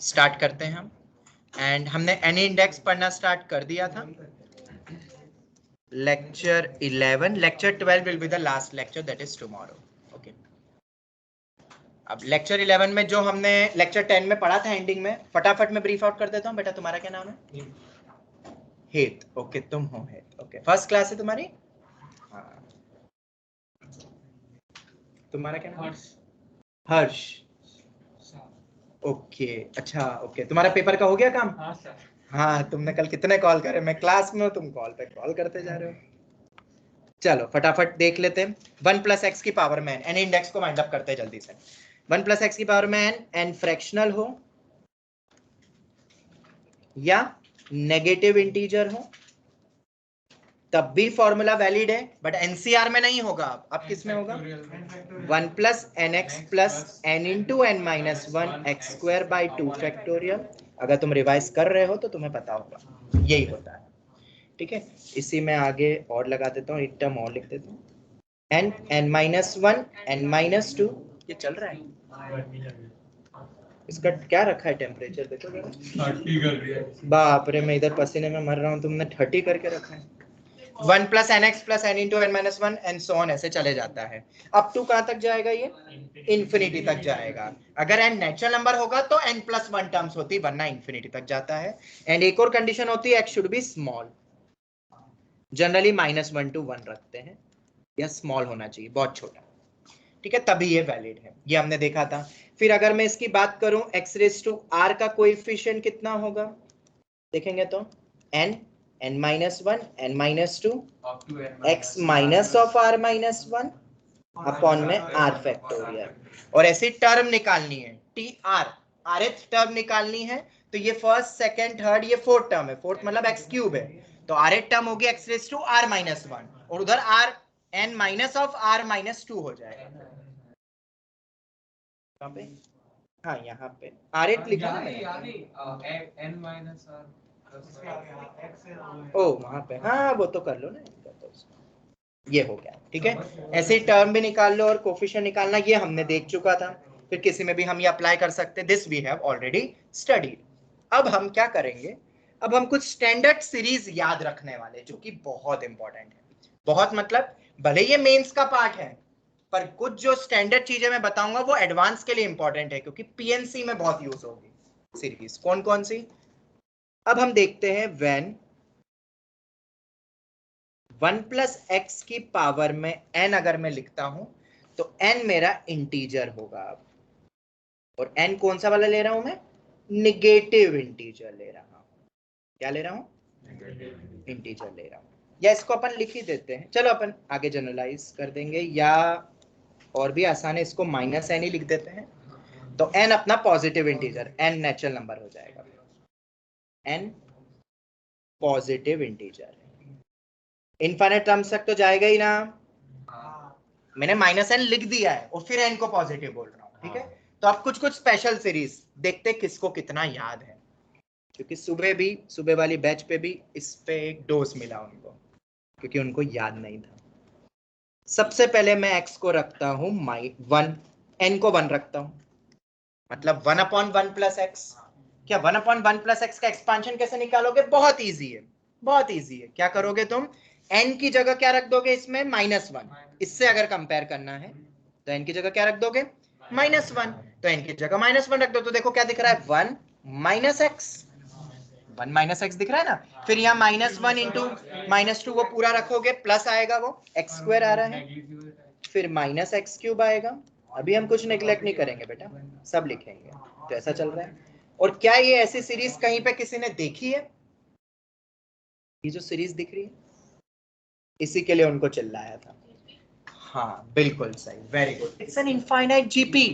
Start करते हैं हम। एंड हमने एन इंडेक्स पढ़ना स्टार्ट कर दिया था। Lecture 11, lecture 12 will be the last lecture, that is tomorrow. Okay, अब लेक्चर 11 में जो हमने लेक्चर 10 में पढ़ा था एंडिंग में, फटाफट में ब्रीफ आउट कर देता हूँ। बेटा तुम्हारा क्या नाम है? हेत। ओके, तुम हो हेत। ओके, फर्स्ट क्लास है तुम्हारी? हाँ, तुम्हारा क्या नाम? हर्ष। ओके, अच्छा, ओके, तुम्हारा पेपर का हो गया काम? हाँ सर। हाँ, तुमने कल कितने कॉल करे? मैं क्लास में हूँ, तुम कॉल पे कॉल करते जा रहे हो। चलो फटाफट देख लेते हैं। 1 प्लस एक्स की पावर में एन इंडेक्स को माइंड अप करते हैं जल्दी से। 1 प्लस एक्स की पावर में एन फ्रैक्शनल हो या नेगेटिव इंटीजर हो तब भी फॉर्मूला वैलिड है, बट एनसीआर में नहीं होगा। अब किस में होगा? 1 plus N X plus N into N minus 1 X square by 2 factorial. अगर तुम रिवाइज कर रहे हो तो तुम्हें पता होगा यही होता है। ठीक है, इसी में आगे और लगा देता हूँ, एक टर्म और लिख देता हूँ, N N minus 1 N minus 2। ये चल रहा है, इसका क्या रखा है टेम्परेचर देखो जरा। 30 कर दिया। बाप रे, मैं इधर पसीने में मर रहा हूँ, तुमने 30 करके रखा है। 1 plus N X plus N into N minus 1 and so on, ऐसे चले जाता है। अप टू कहां तक जाएगा? ये इन्फिनिटी तक जाएगा। अगर एन नेचुरल नंबर होगा तो एन प्लस 1 टर्म्स होती, वरना इन्फिनिटी तक जाता है। एंड एक और कंडीशन होती है, x should be small. Generally -1 to 1 रखते हैं, या स्मॉल होना चाहिए, बहुत छोटा। ठीक है, तभी ये वैलिड है, ये हमने देखा था। फिर अगर मैं इसकी बात करूं, एक्स रेज टू आर का कोएफिशिएंट कितना होगा देखेंगे तो n n minus 1 n minus 2 x minus of r minus 1 upon में r फैक्टोरियल। और ऐसी टर्म निकालनी है, टी आर, rth टर्म निकालनी है, तो ये फर्स्ट सेकंड थर्ड, ये फोर्थ टर्म है, फोर्थ मतलब x क्यूब है, तो rth टर्म होगी x raise to r minus 1, और उधर r n minus of r minus 2 हो जाएगा। पे हाँ, यहाँ पे rth लिखा है मैंने, n माइनस r। ओ वहां पे, हाँ वो तो कर लो ना, तो ये हो गया। ठीक है, ऐसे टर्म भी निकाल लो और कोफिशिएंट निकालना, ये हमने देख चुका था। फिर किसी में भी हम ये अप्लाई कर सकते हैं, this we have already studied. अब हम क्या करेंगे, अब हम कुछ स्टैंडर्ड सीरीज याद रखने वाले, जो कि बहुत इंपॉर्टेंट है। बहुत मतलब, भले ये मेंस का पार्ट है, पर कुछ जो स्टैंडर्ड चीजें मैं बताऊंगा वो एडवांस के लिए इंपॉर्टेंट है, क्योंकि पीएनसी में बहुत यूज होगी सीरीज। कौन कौन सी? अब हम देखते हैं, व्हेन 1 प्लस एक्स की पावर में n अगर मैं लिखता हूं तो n मेरा इंटीजर होगा। और n कौन सा वाला ले रहा हूं मैं? निगेटिव इंटीजर ले रहा हूं। क्या ले रहा हूं? इंटीजर ले रहा हूं। या इसको अपन लिख ही देते हैं, चलो अपन आगे जनरलाइज कर देंगे, या और भी आसान है, इसको माइनस n ही लिख देते हैं। तो n अपना positive integer, n natural number हो जाएगा, n पॉजिटिव इंटीजर है, इनफाइनाइट टर्म्स तक तो जाएगा ही ना। मैंने -n लिख दिया है और फिर n को पॉजिटिव बोल रहा हूँ। ठीक है, तो अब कुछ कुछ स्पेशल सीरीज देखते किसको कितना याद है, क्योंकि सुबह वाली बैच पे भी इस पे एक डोज मिला उनको, क्योंकि उनको याद नहीं था। सबसे पहले मैं x को रखता हूं 1, n को 1 रखता हूं, मतलब 1/1 प्लस एक्स। क्या 1/1 प्लस एक्स का एक्सपांशन कैसे निकालोगे? बहुत इजी है, बहुत इजी है। क्या करोगे तुम? n की जगह क्या रख दोगे इसमें? -1। इससे अगर कंपेयर करना है तो n की जगह क्या रख दोगे? -1। तो n की जगह -1 रख दो, तो देखो क्या दिख रहा है? 1 माइनस एक्स, 1 माइनस एक्स दिख रहा है ना। फिर यहाँ -1 इंटू -2 वो पूरा रखोगे, प्लस आएगा, वो एक्स स्क्वायर आ रहा है, फिर माइनस एक्स क्यूब आएगा। अभी हम कुछ नेग्लेक्ट नहीं करेंगे बेटा, सब लिखेंगे। तो ऐसा चल रहा है। और क्या ये ऐसी सीरीज कहीं पे किसी ने देखी है? ये जो सीरीज दिख रही है, इसी के लिए उनको चिल्लाया था। हाँ बिल्कुल सही, very good, it's an infinite GP.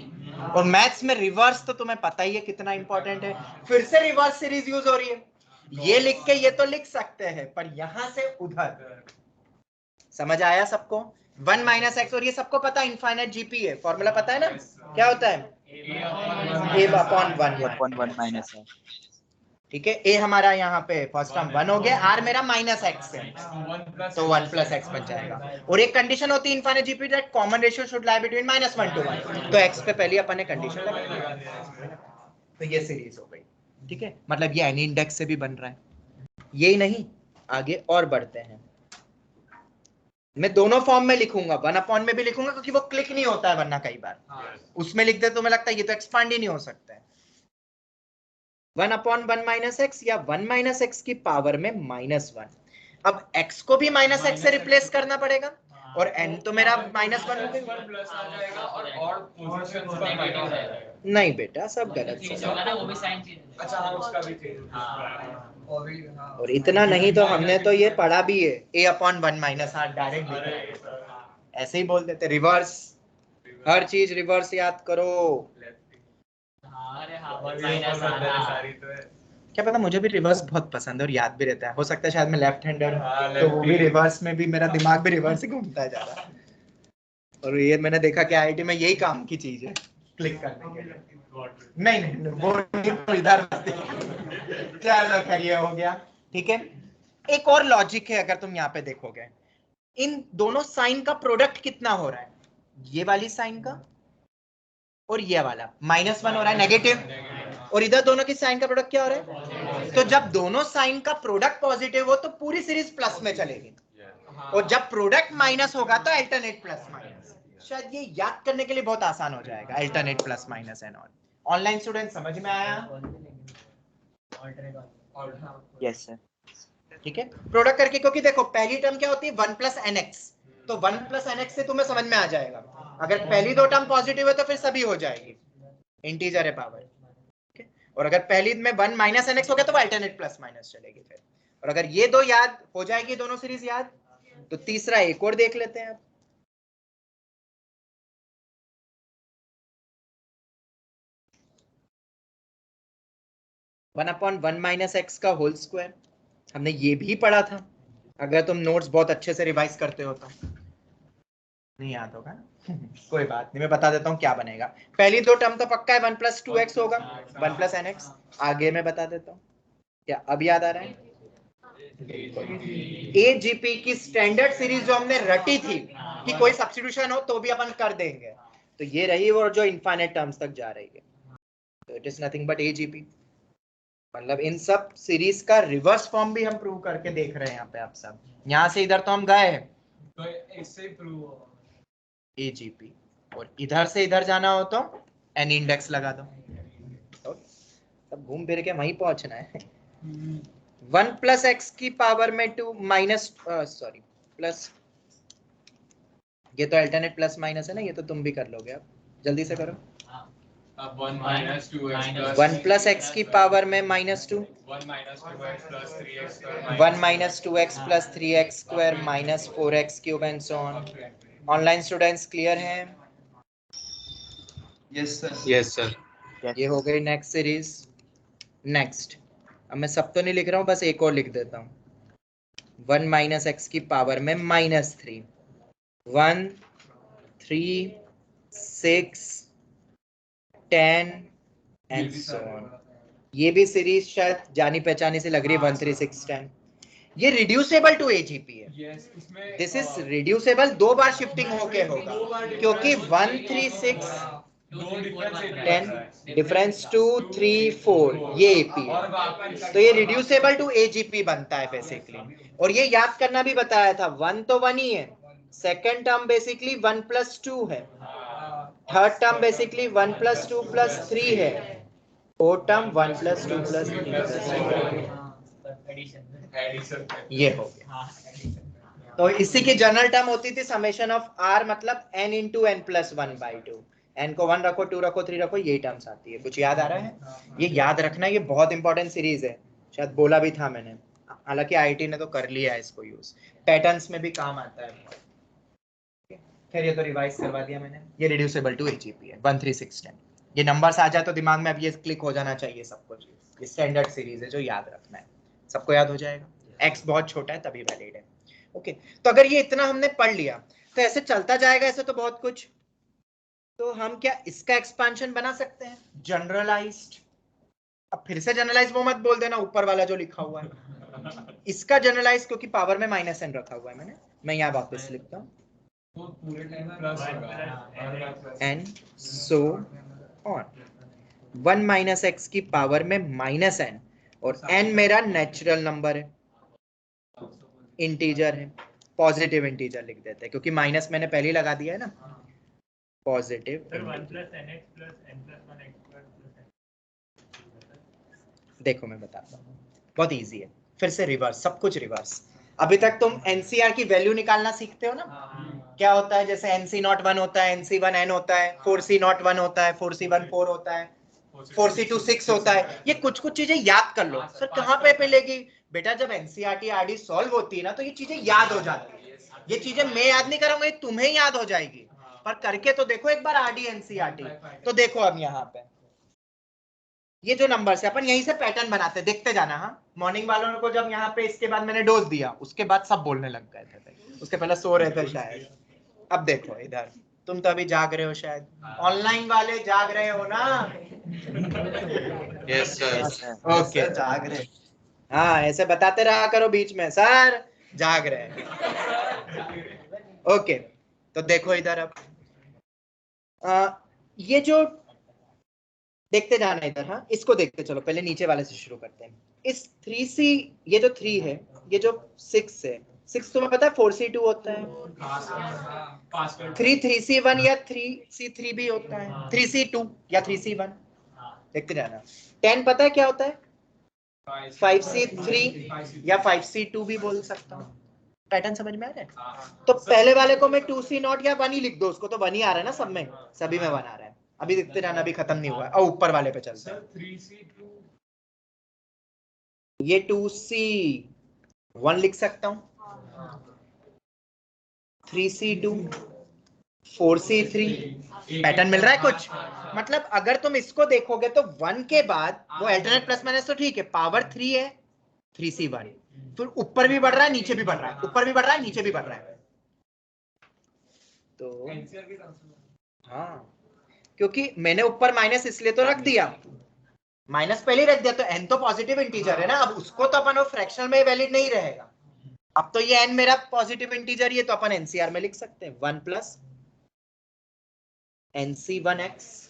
और मैथ्स में रिवर्स तो तुम्हें पता ही है कितना इंपॉर्टेंट है। फिर से रिवर्स सीरीज यूज हो रही है, ये लिख के ये तो लिख सकते हैं, पर यहां से उधर। समझ आया सबको? 1 माइनस एक्स, और ये सबको पता है इनफाइनाइट जीपी है, फॉर्मूला पता है ना, क्या होता है? a/1 माइनस है। ठीक है, ए हमारा यहाँ पे फर्स्ट टर्म 1 हो गया, आर मेरा -x है, तो 1 प्लस एक्स बन जाएगा। और एक कंडीशन होती है infinite GP, that common ratio should lie between -1 to 1, तो x पे पहले अपन ने कंडीशन लगाई। तो ये सीरीज हो गई, ठीक है। मतलब ये एनी इंडेक्स से भी बन रहा है। यही नहीं, आगे और बढ़ते हैं। मैं दोनों फॉर्म में लिखूंगा, 1 में भी लिखूंगा क्योंकि वो क्लिक नहीं होता है वरना कई बार उसमें लिख दे तो मैं लगता है ये तो एक्सपांड ही नहीं हो सकता है। 1/1 माइनस एक्स या 1 माइनस एक्स की पावर में -1। अब x को भी माइनस एक्स से रिप्लेस करना पड़ेगा और n तो मेरा -1 हो गया। नहीं बेटा, सब गलत और इतना नहीं तो हमने तो ये पढ़ा भी है, a/1 - r डायरेक्ट ऐसे ही बोल देते, रिवर्स। हर चीज रिवर्स याद करो। क्या पता, मुझे भी रिवर्स बहुत पसंद है और याद भी रहता है। हो सकता है शायद मैं लेफ्ट हैंडर तो वो भी रिवर्स में भी मेरा दिमाग भी रिवर्स ही घूमता है ज्यादा। और ये मैंने देखा कि आईआईटी में यही काम की चीज है, क्लिक करने के लिए। नहीं नहीं, वो तो इधर चलो खैर हो गया, ठीक है। एक और लॉजिक है, अगर तुम यहाँ पे देखोगे इन दोनों साइन का प्रोडक्ट कितना हो रहा है, ये वाली साइन का और ये वाला -1 हो रहा है नेगेटिव, और इधर दोनों की साइन का प्रोडक्ट क्या हो रहा है। तो जब दोनों साइन का प्रोडक्ट पॉजिटिव हो तो पूरी सीरीज प्लस में चलेगी, और जब प्रोडक्ट माइनस होगा तो अल्टरनेट प्लस माइनस। शायद ये याद करने के लिए बहुत आसान हो जाएगा, alternate plus minus and all. Online student समझ में आया? यस सर, ठीक है। प्रोडक्ट करके, क्योंकि देखो पहली टर्म क्या होती है 1 + nx, तो 1 + nx से तुम्हें समझ में आ जाएगा। अगर पहली दो टर्म पॉजिटिव है तो फिर सभी हो जाएगी, इंटीजर है पावर, ठीक है। और अगर पहली में 1 - nx हो गया तो वो अल्टरनेट प्लस माइनस चलेगी फिर। और अगर ये दो याद हो जाएगी, दोनों सीरीज याद, तो तीसरा एक और देख लेते हैं। 1/1 - x का होल स्क्वायर, हमने ये भी पढ़ा था। अगर तुम नोट्स बहुत अच्छे से रिवाइज करते हो तो नहीं याद होगा कोई बात नहीं, मैं बता देता हूँ क्या बनेगा। पहली दो टर्म तो पक्का है, 1 + 2x होगा, 1 + nx। आगे मैं बता देता हूँ, क्या अब याद आ रहा है? एजीपी की स्टैंडर्ड सीरीज जो हमने रटी थी कि कोई सब्स्टिट्यूशन हो तो भी अपन कर देंगे, तो ये रही वो जो इनफाइनाइट टर्म्स तक जा रही है। तो it is nothing but AGP. मतलब इन सब सीरीज का रिवर्स फॉर्म भी हम प्रूव करके देख रहे हैं यहाँ पे आप सब। यहाँ से इधर तो हम गए तो इससे प्रूव एजीपी, और इधर से इधर जाना हो तो एन इंडेक्स लगा दो, तो सब घूम फिर के वहीं पहुंचना है। 1 + x की पावर में 2 माइनस सॉरी प्लस, ये तो अल्टरनेट प्लस माइनस है ना, ये तो तुम भी कर लोगे, अब जल्दी से करो। 1 + x की पावर में -2, 1 - 2x + 3x² - 4x³ and so on. Online students clear हैं? Yes sir. Yes sir. ये हो गई नेक्स्ट सीरीज। नेक्स्ट, अब मैं सब तो नहीं लिख रहा हूँ, बस एक और लिख देता हूँ। 1 - x की पावर में -3, 1 3 6 10 एंड सो ऑन। ये भी सीरीज शायद जानी पहचानी से लग रही है, 1 3 6 10। ये रिड्यूसेबल टू एजीपी है। दिस इज रिड्यूसेबल, दो बार शिफ्टिंग होके होगा, क्योंकि 1 3 6 10 डिफरेंस 2 3 4 ये एपी है, तो ये रिड्यूसेबल टू एजीपी बनता है बेसिकली। और ये याद करना भी बताया था, 1 तो 1 ही है, सेकेंड टर्म बेसिकली 1 + 2 है, थर्ड टर्म बेसिकली 1 + 2 + 3 है, फोर्थ टर्म 1 + 2 + 3 + ये हो गया। तो इसी की जनरल टर्म होती थी समेशन ऑफ r, मतलब n × n + 1/2। n को 1 रखो, 2 रखो, 3 रखो, यही टर्म्स आती है। कुछ याद आ रहा है? ये याद रखना, ये बहुत इंपॉर्टेंट सीरीज है, शायद बोला भी था मैंने। हालांकि आईटी ने तो कर लिया है इसको यूज, पैटर्न्स में भी काम आता है। खैर ये तो रिवाइज करवा दिया मैंने। ये रिड्यूसेबल टू एजीपी है, 1 3 6 10। ये नंबर्स आ जाए तो दिमाग में अब ये क्लिक हो जाना चाहिए सबको। ये स्टैंडर्ड सीरीज है जो याद रखना है, सबको याद हो जाएगा। x बहुत छोटा है तभी वैलिड है। ओके, तो अगर ये इतना हमने पढ़ लिया तो ऐसे चलता जाएगा, ऐसे तो बहुत कुछ। तो हम क्या इसका एक्सपेंशन बना सकते हैं, जनरलाइज्ड। अब फिर से जनरलाइज वो मत बोल देना ऊपर वाला जो लिखा हुआ है, इसका जनरलाइज, क्योंकि पावर में -n रखा हुआ है मैंने, मैं यहाँ वापस लिखता हूँ and so on. 1 minus x की पावर में माइनस एन, और एन मेरा नेचुरल नंबर है, इंटीजर है, पॉजिटिव इंटीजर लिख देते हैं क्योंकि माइनस मैंने पहले ही लगा दिया है ना, पॉजिटिव। देखो मैं बताता हूँ, बहुत इजी है, फिर से रिवर्स, सब कुछ रिवर्स। अभी तक तुम एनसीआर की वैल्यू निकालना सीखते हो ना, क्या होता है, जैसे एनसी नॉट 1 होता है, एनसी 1 एन होता है, 4C नॉट 1 होता है, 4C 1 4 होता है, 4C2 6 होता है। ये कुछ कुछ चीजें याद कर लो। सर कहाँ पे मिलेगी बेटा, जब एनसीईआरटी आरडी सॉल्व होती है ना तो ये चीजें याद हो जाती है। ये चीजें मैं याद नहीं करूंगा, ये तुम्हें याद हो जाएगी, पर करके तो देखो एक बार आरडी एनसीईआरटी। तो देखो अब यहाँ पे ये जो नंबर है अपन यहीं से पैटर्न बनाते, देखते जाना। हाँ, मॉर्निंग वालों को जब यहाँ पे इसके बाद मैंने डोज दिया उसके बाद सब बोलने लग गए थे, उसके पहले सो रहे थे शायद। अब देखो इधर, तुम तो अभी जाग रहे हो शायद, ऑनलाइन वाले जाग रहे हो ना? Yes sir. ओके जाग रहे, हाँ ऐसे बताते रहा करो बीच में, सर जाग रहे हैं। ओके तो देखो इधर अब ये जो देखते जाना इधर, हाँ इसको देखते चलो, पहले नीचे वाले से शुरू करते हैं। इस 3C, ये जो 3 है, ये जो 6 है, 6 तुम्हें पता है 4C2 होता है, 3C1 या 3C3 भी होता है, 3C2 या 3C1, देखते जाना। 10 पता है क्या होता है, 5C3 या 5C2 भी बोल सकता हूँ। पैटर्न समझ में आ रहा है? तो पहले वाले को मैं 2C नॉट या 1 ही लिख दो, उसको तो 1 ही आ रहा है ना, सब में सभी में 1 आ रहा है। अभी देखते जाना, अभी खत्म नहीं हुआ है, और ऊपर वाले पे चलते हैं। ये 2C1 लिख सकता हूं, 3C2, 4C3, पैटर्न मिल रहा है कुछ? मतलब अगर तुम इसको देखोगे तो 1 के बाद वो अल्टरनेट प्लस माइनस तो ठीक है, पावर 3 है, 3C1, फिर ऊपर भी बढ़ रहा है नीचे भी बढ़ रहा है, ऊपर भी बढ़ रहा है नीचे भी बढ़ रहा है। तो हाँ, क्योंकि मैंने ऊपर माइनस इसलिए तो रख दिया, माइनस पहले रख दिया तो n तो पॉजिटिव इंटीजर है ना, अब उसको तो अपन फ्रैक्शनल में वैलिड नहीं रहेगा। अब तो ये n मेरा पॉजिटिव इंटीजर, ये तो अपन एनसीआर में लिख सकते हैं 1 plus nc1x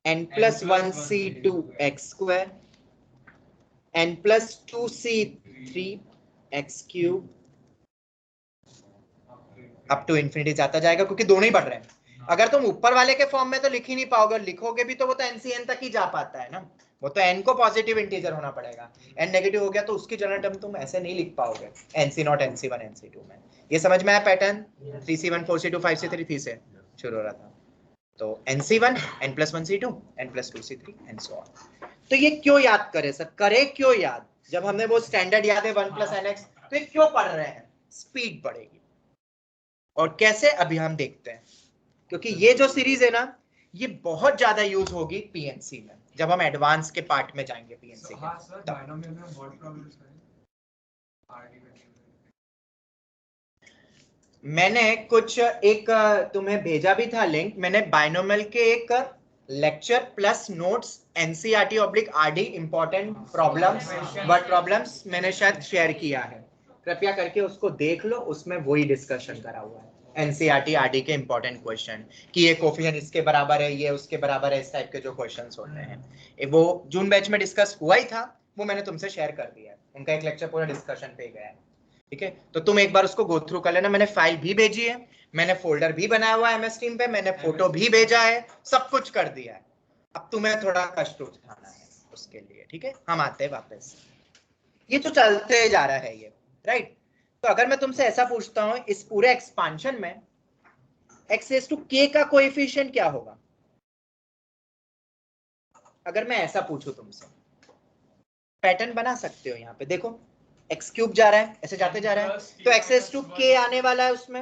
n plus 1c2 x square n plus 2c3 x cube up to infinity जाता जाएगा, क्योंकि दोनों ही बढ़ रहे हैं। अगर तुम ऊपर वाले के फॉर्म में तो लिख ही नहीं पाओगे, लिखोगे भी तो वो तो एनसीएन तक ही जा पाता है ना, वो तो n को पॉजिटिव इंटीजर होना पड़ेगा, n नेगेटिव हो गया तो उसकी जनरल टर्म तुम ऐसे नहीं लिख पाओगे nc नॉट nc1 nc2 में। ये समझ में आया पैटर्न? 3c1 4c2 5c3 3 से शुरू हो रहा था, तो nc1 n plus 1c2 n plus 2c3 and so on. तो ये क्यों याद करे सर, करे क्यों याद, जब हमने वो स्टैंडर्ड याद है 1 प्लस nx, तो ये क्यों पढ़ रहे हैं? स्पीड बढ़ेगी। और कैसे, अभी हम देखते हैं, क्योंकि ये जो सीरीज है ना ये बहुत ज्यादा यूज होगी पीएनसी में, जब हम एडवांस के पार्ट में जाएंगे पीएनसी मैंने कुछ एक तुम्हें भेजा भी था लिंक, मैंने बाइनोमियल के एक lecture plus notes NCERT oblique RD important problems, word problems मैंने शायद शेयर किया है, कृपया करके उसको देख लो, उसमें वही डिस्कशन करा हुआ है एनसीईआरटी आरडी के इंपॉर्टेंट क्वेश्चन, कि ये कोफिशिएंट इसके बराबर है, ये उसके बराबर है, इस टाइप के जो क्वेश्चंस होते हैं वो जून बैच में डिस्कस हुआ ही था, वो मैंने तुमसे शेयर कर दिया है, उनका एक लेक्चर पूरा डिस्कशन पे गया है। ठीक है, तो तुम एक बार उसको गो थ्रू कर लेना, मैंने फाइल भी भेजी है, मैंने फोल्डर भी बनाया हुआ है एमएस टीम पे, मैंने फोटो भी भेजा है, सब कुछ कर दिया है, अब तुम्हें थोड़ा कष्ट उठाना है उसके लिए। ठीक है, हम आते हैं वापस, ये तो चलते जा रहा है ये, राइट? तो अगर मैं तुमसे ऐसा पूछता हूं इस पूरे एक्सपांशन में x रेज़ टू k का कोएफिशिएंट क्या होगा, अगर मैं ऐसा पूछूं तुमसे, पैटर्न बना सकते हो यहाँ पे, देखो x क्यूब जा रहा है, ऐसे जाते जा रहा है, तो x रेज़ टू k आने वाला है, उसमें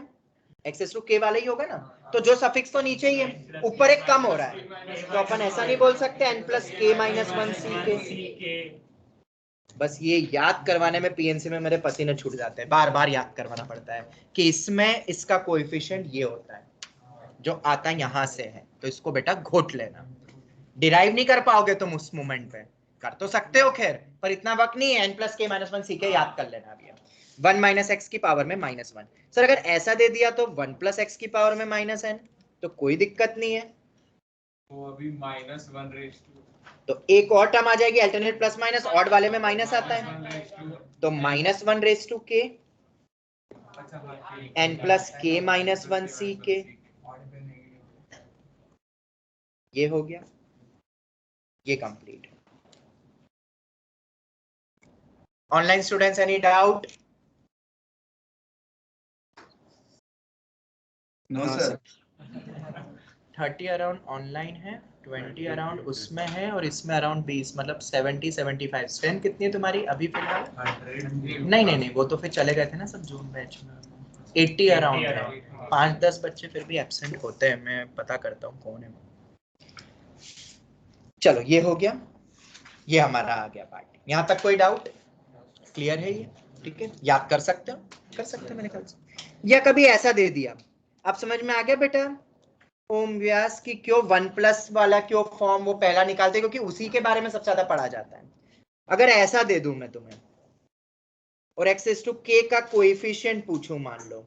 x रेज़ टू k वाला ही होगा ना, तो जो सफिक्स तो नीचे ही है, ऊपर एक कम हो रहा है, तो अपन ऐसा नहीं बोल सकते n plus k minus 1 ck। बस ये याद करवाने में पीएनसी में मेरे पसीने छूट जाते हैं, बार बार याद करवाना पड़ता है कि इसमें इसका कोएफिशिएंट ये होता है, जो आता यहां से है, तो इसको बेटा घोट लेना, डिराइव नहीं कर पाओगे तुम उस मोमेंट पे, कर तो सकते हो खैर, पर इतना वक्त नहीं है, n प्लस के माइनस 1 सीखे याद कर लेना अभी। 1 माइनस एक्स की पावर में माइनस 1, सर अगर ऐसा दे दिया तो 1 प्लस एक्स की पावर में माइनस n, तो कोई दिक्कत नहीं है, वो अभी -1 तो एक और टर्म आ जाएगी अल्टरनेट प्लस माइनस, ऑड वाले में माइनस आता है तो -1 k n plus k -1 c k, ये हो गया, ये complete. Online students any doubt? No sir. 30 around online है, 20 अराउंड उसमें है और इसमें अराउंड 20, मतलब 70-75। स्ट्रेंथ कितनी है तुम्हारी अभी फिलहाल? 100। नहीं, वो तो फिर चले गए थे ना सब जून बैच में। 80 अराउंड है। 5-10 बच्चे फिर भी एब्सेंट होते हैं, मैं पता करता हूँ कौन है। चलो ये हो गया, ये हमारा आ गया पार्ट। यहाँ तक कोई डाउट? क्लियर है ये? ठीक है, याद कर सकते हो? कर सकते हो मेरे ख्याल से। या कभी ऐसा दे दिया, आप समझ में आ गया बेटा? ओम व्यास की क्यों 1+ वाला क्यों फॉर्म वो पहला निकालते, क्योंकि उसी के बारे में सबसे ज्यादा पढ़ा जाता है। अगर ऐसा दे दूं मैं तुम्हें और x⁴k का कोएफिशिएंट पूछूं मान लो,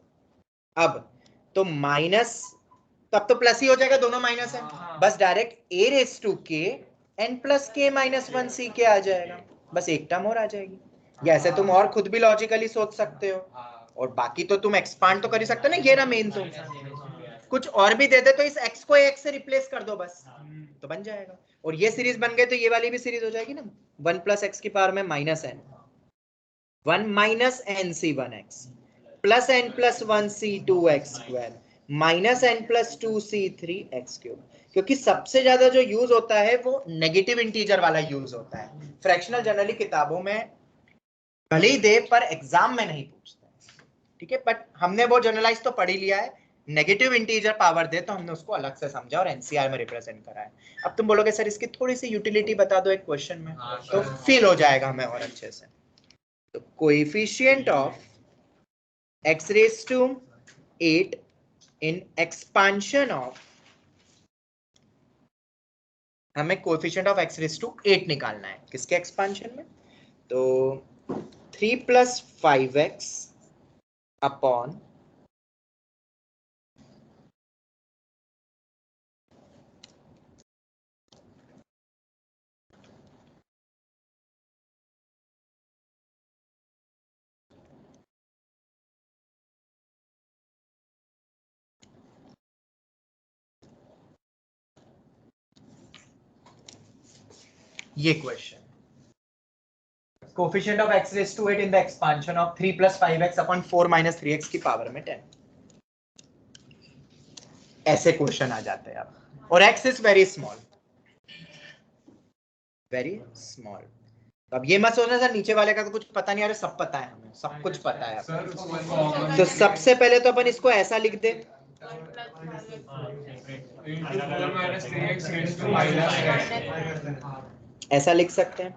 अब तो माइनस, तब तो प्लस ही हो जाएगा, दोनों माइनस है, बस direct a⁴k n + k - 1 ck आ जाएगा, बस एक टर्म और आ जाएगी। या ऐसे तुम और खुद भी लॉजिकली सोच सकते हो, और बाकी तो तुम एक्सपांड तो कर ही सकते हो ना। ये रहा मेन, तो कुछ और भी दे दे तो इस x को x से रिप्लेस कर दो बस, तो बन जाएगा। और ये सीरीज बन गई तो ये वाली भी सीरीज हो जाएगी ना, 1 + x की पावर में -n, 1 - nc 1x plus n + 1 c 2x² minus n + 2 c 3x³। क्योंकि सबसे ज्यादा जो यूज होता है वो नेगेटिव इंटीजर वाला यूज होता है। फ्रैक्शनल जनरली किताबों में भले ही दे पर एग्जाम में नहीं पूछते, ठीक है, बट हमने वो जनरलाइज तो पढ़ ही लिया है। नेगेटिव इंटीजर पावर दे तो हमने उसको अलग से समझा और एनसीआर में रिप्रेजेंट करा है। अब तुम बोलोगे सर इसकी थोड़ी सी यूटिलिटी बता दो एक क्वेश्चन में, तो फील हो जाएगा हमें और अच्छे से। तो coefficient of x⁸8 in expansion of, हमें कोएफिशिएंट ऑफ x⁸8 निकालना है किसके एक्सपांशन में, तो 3 + 5x अपॉन ये question, coefficient of x⁸8 in the expansion of 3 + 5x upon 4 - 3x की पावर में 10। ऐसे क्वेश्चन आ जाते हैं अब, और x is very small, very small. अब ये मत सोचना सर नीचे वाले का तो कुछ पता नहीं, अरे सब पता है, हमें सब कुछ पता है। तो सबसे पहले तो अपन इसको ऐसा लिख दे, ऐसा लिख सकते हैं,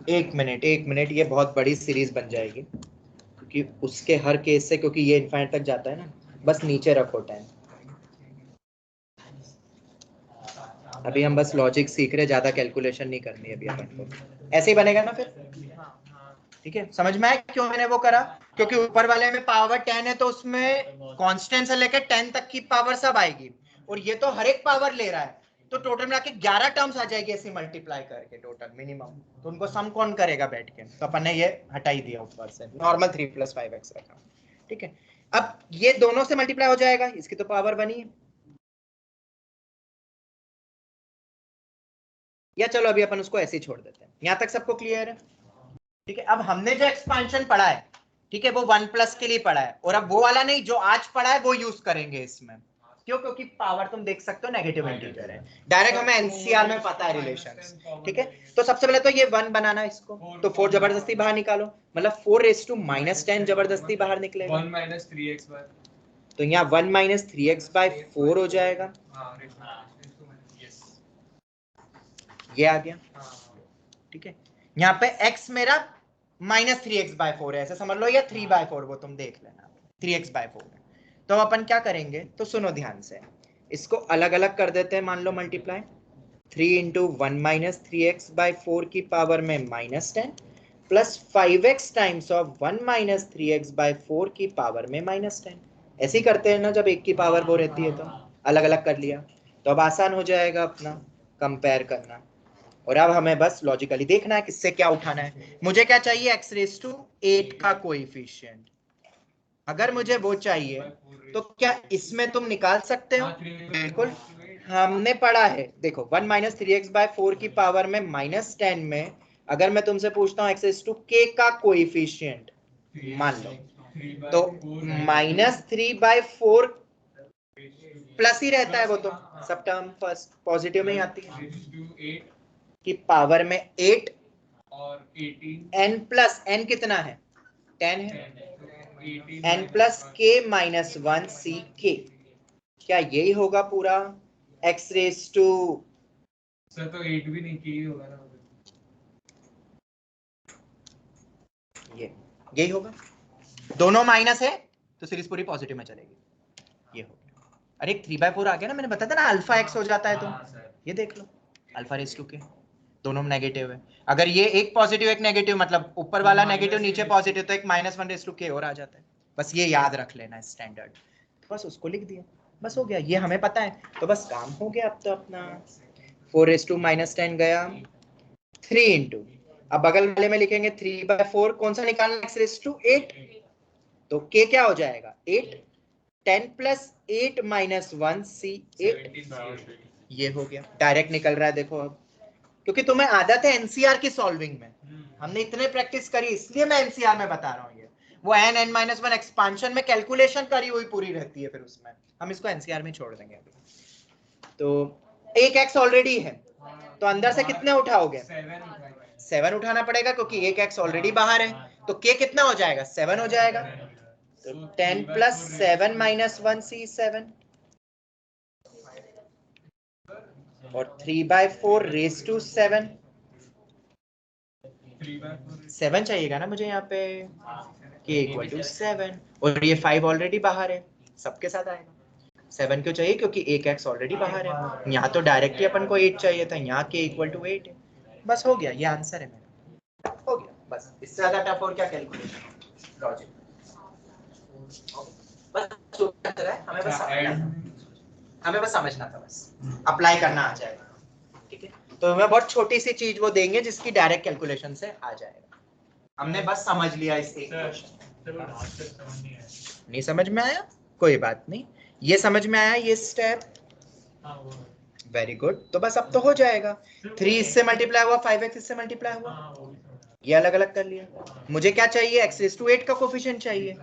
एक मिनट, ये बहुत बड़ी सीरीज बन जाएगी, क्योंकि उसके हर केस से, क्योंकि ये इनफाइनाइट तक जाता है ना, बस नीचे रखो 10। अभी हम बस लॉजिक सीख रहे, ज्यादा कैलकुलेशन नहीं करनी अभी अपन को। ऐसे ही बनेगा ना फिर, ठीक है? समझ में आया क्यों मैंने वो करा? क्योंकि ऊपर वाले में पावर 10 है तो उसमें कांस्टेंट से लेकर 10 तक की पावर सब आएगी, और ये तो हर एक पावर ले रहा है, तो टोटल मिला के 11 टर्म्स आ जाएगी ऐसे मल्टीप्लाई करके टोटल मिनिमम। तो उनको सम कौन करेगा बैठ के? तो अपन ने ये हटा ही दिया ऊपर से, नॉर्मल 3 + 5x रखा, ठीक है। अब ये दोनों से मल्टीप्लाई हो जाएगा, इसकी तो पावर बनी है, या चलो अभी अपन उसको ऐसे ही छोड़ देते हैं। यहां तक सबको क्लियर है? ठीक है, अब हमने जो एक्सपांशन पढ़ा है, ठीक है, वो 1+ के लिए पढ़ा है, और अब वो वाला नहीं जो आज पढ़ा है वो यूज करेंगे इसमें। क्यों? क्योंकि पावर तुम देख सकते हो नेगेटिव इंटीजर है, डायरेक्ट हमें एनसीआर में पता है रिलेशंस, ठीक है। तो सबसे पहले तो ये 1 बनाना इसको, तो 4 जबरदस्ती बाहर निकालो, मतलब 4⁻⁻10 जबरदस्ती बाहर निकलेगा, 1 - 3x तो यहाँ 1 - 3x/4 हो जाएगा, ये आ गया, ठीक है। यहाँ पे x मेरा -3x/4 है, ऐसे समझ लो, या 3/4, वो तुम देख लेना, 3x/4 है। तो अपन क्या करेंगे, तो सुनो ध्यान से, इसको अलग अलग कर देते हैं, मान लो मल्टीप्लाई 3 × 1 - 3x/4 की पावर में -10 plus 5x times of 1 minus 3x by 4 की पावर में -10। ऐसे ही करते हैं ना जब एक की पावर वो रहती है, तो अलग अलग कर लिया, तो अब आसान हो जाएगा अपना कंपेयर करना। और अब हमें बस लॉजिकली देखना है किससे क्या उठाना है। मुझे क्या चाहिए, x⁸8 का कोएफिशिएंट। अगर मुझे वो चाहिए तो क्या इसमें तुम निकाल सकते हो? बिल्कुल, हमने पढ़ा है, देखो 1 माइनस 3x बाय 4 की पावर में -10 में अगर मैं तुमसे पूछता हूँ x⁻k का कोएफिशिएंट मान लो, तो -3/4 प्लस ही रहता है, वो तो सब टर्म फर्स्ट पॉजिटिव में ही आती है, कि पावर में 8 और 18 n प्लस n कितना है, 10 है, n plus k minus 1 c k। क्या यही होगा पूरा x⁻? सर तो 8 भी नहीं की होगा ना, ये यही होगा, दोनों माइनस है तो सीरीज पूरी पॉजिटिव में चलेगी। ये हो गया, अरे 3/4 आ गया ना, मैंने बताया था ना अल्फा x हो जाता है, तो ये देख लो α⁻k दोनों नेगेटिव है। अगर ये एक पॉजिटिव एक नेगेटिव, मतलब ऊपर वाला नेगेटिव नीचे पॉजिटिव, तो एक -1/k और आ जाता है। बस ये याद रख लेना स्टैंडर्ड, बस उसको लिख दिया, बस हो गया, ये हमें पता है, तो बस काम हो गया। अब तो अपना 4⁻10 गया 3 इंटू, अब बगल वाले में लिखेंगे 3/4, कौन सा निकालना, x⁸8, तो k क्या हो जाएगा 8, 10 प्लस 8 माइनस 1 c 8, ये हो गया, डायरेक्ट निकल रहा है देखो। अब क्योंकि तुम्हें आदत है एनसीआर की सॉल्विंग में, हमने इतने प्रैक्टिस करी इसलिए मैं एनसीआर में बता रहा हूँ। ये वो n(n-1) एक्सपांशन में कैलकुलेशन करी हुई पूरी रहती है, फिर उसमें हम इसको एनसीआर में छोड़ देंगे अभी। तो एक x ऑलरेडी है, तो अंदर से कितने उठाओगे, 7 उठाना पड़ेगा, क्योंकि एक x ऑलरेडी बाहर है, तो k कितना हो जाएगा, 7 हो जाएगा, तो 10 प्लस 7 माइनस 1 c 7, और 3/4 रेज टू 7, 7 चाहिएगा ना मुझे यहाँ पे, k = 7, और ये 5 ऑलरेडी बाहर है, सबके साथ आएगा। 7 क्यों चाहिए, क्योंकि एक x ऑलरेडी बाहर है, यहाँ तो डायरेक्टली अपन को 8 चाहिए था, यहाँ k = 8 है। बस हो गया, ये आंसर है मेरा, हो गया, बस इससे ज्यादा टफ और क्या कैलकुलेशन, लॉजिक बस हमें बस समझना था, बस अप्लाई करना आ जाएगा, ठीक है। तो हमें बहुत छोटी सी चीज वो देंगे जिसकी डायरेक्ट कैलकुलेशन से आ जाएगा, हमने बस समझ लिया इस एक क्वेश्चन। नहीं समझ में आया, कोई बात नहीं, ये समझ में आया ये स्टेप, वेरी गुड। तो बस अब तो हो जाएगा, 3 इससे मल्टीप्लाई हुआ, 5x इससे मल्टीप्लाई हुआ, ये अलग अलग कर लिया। मुझे क्या चाहिए, x⁸8 का कोफिशिएंट चाहिए,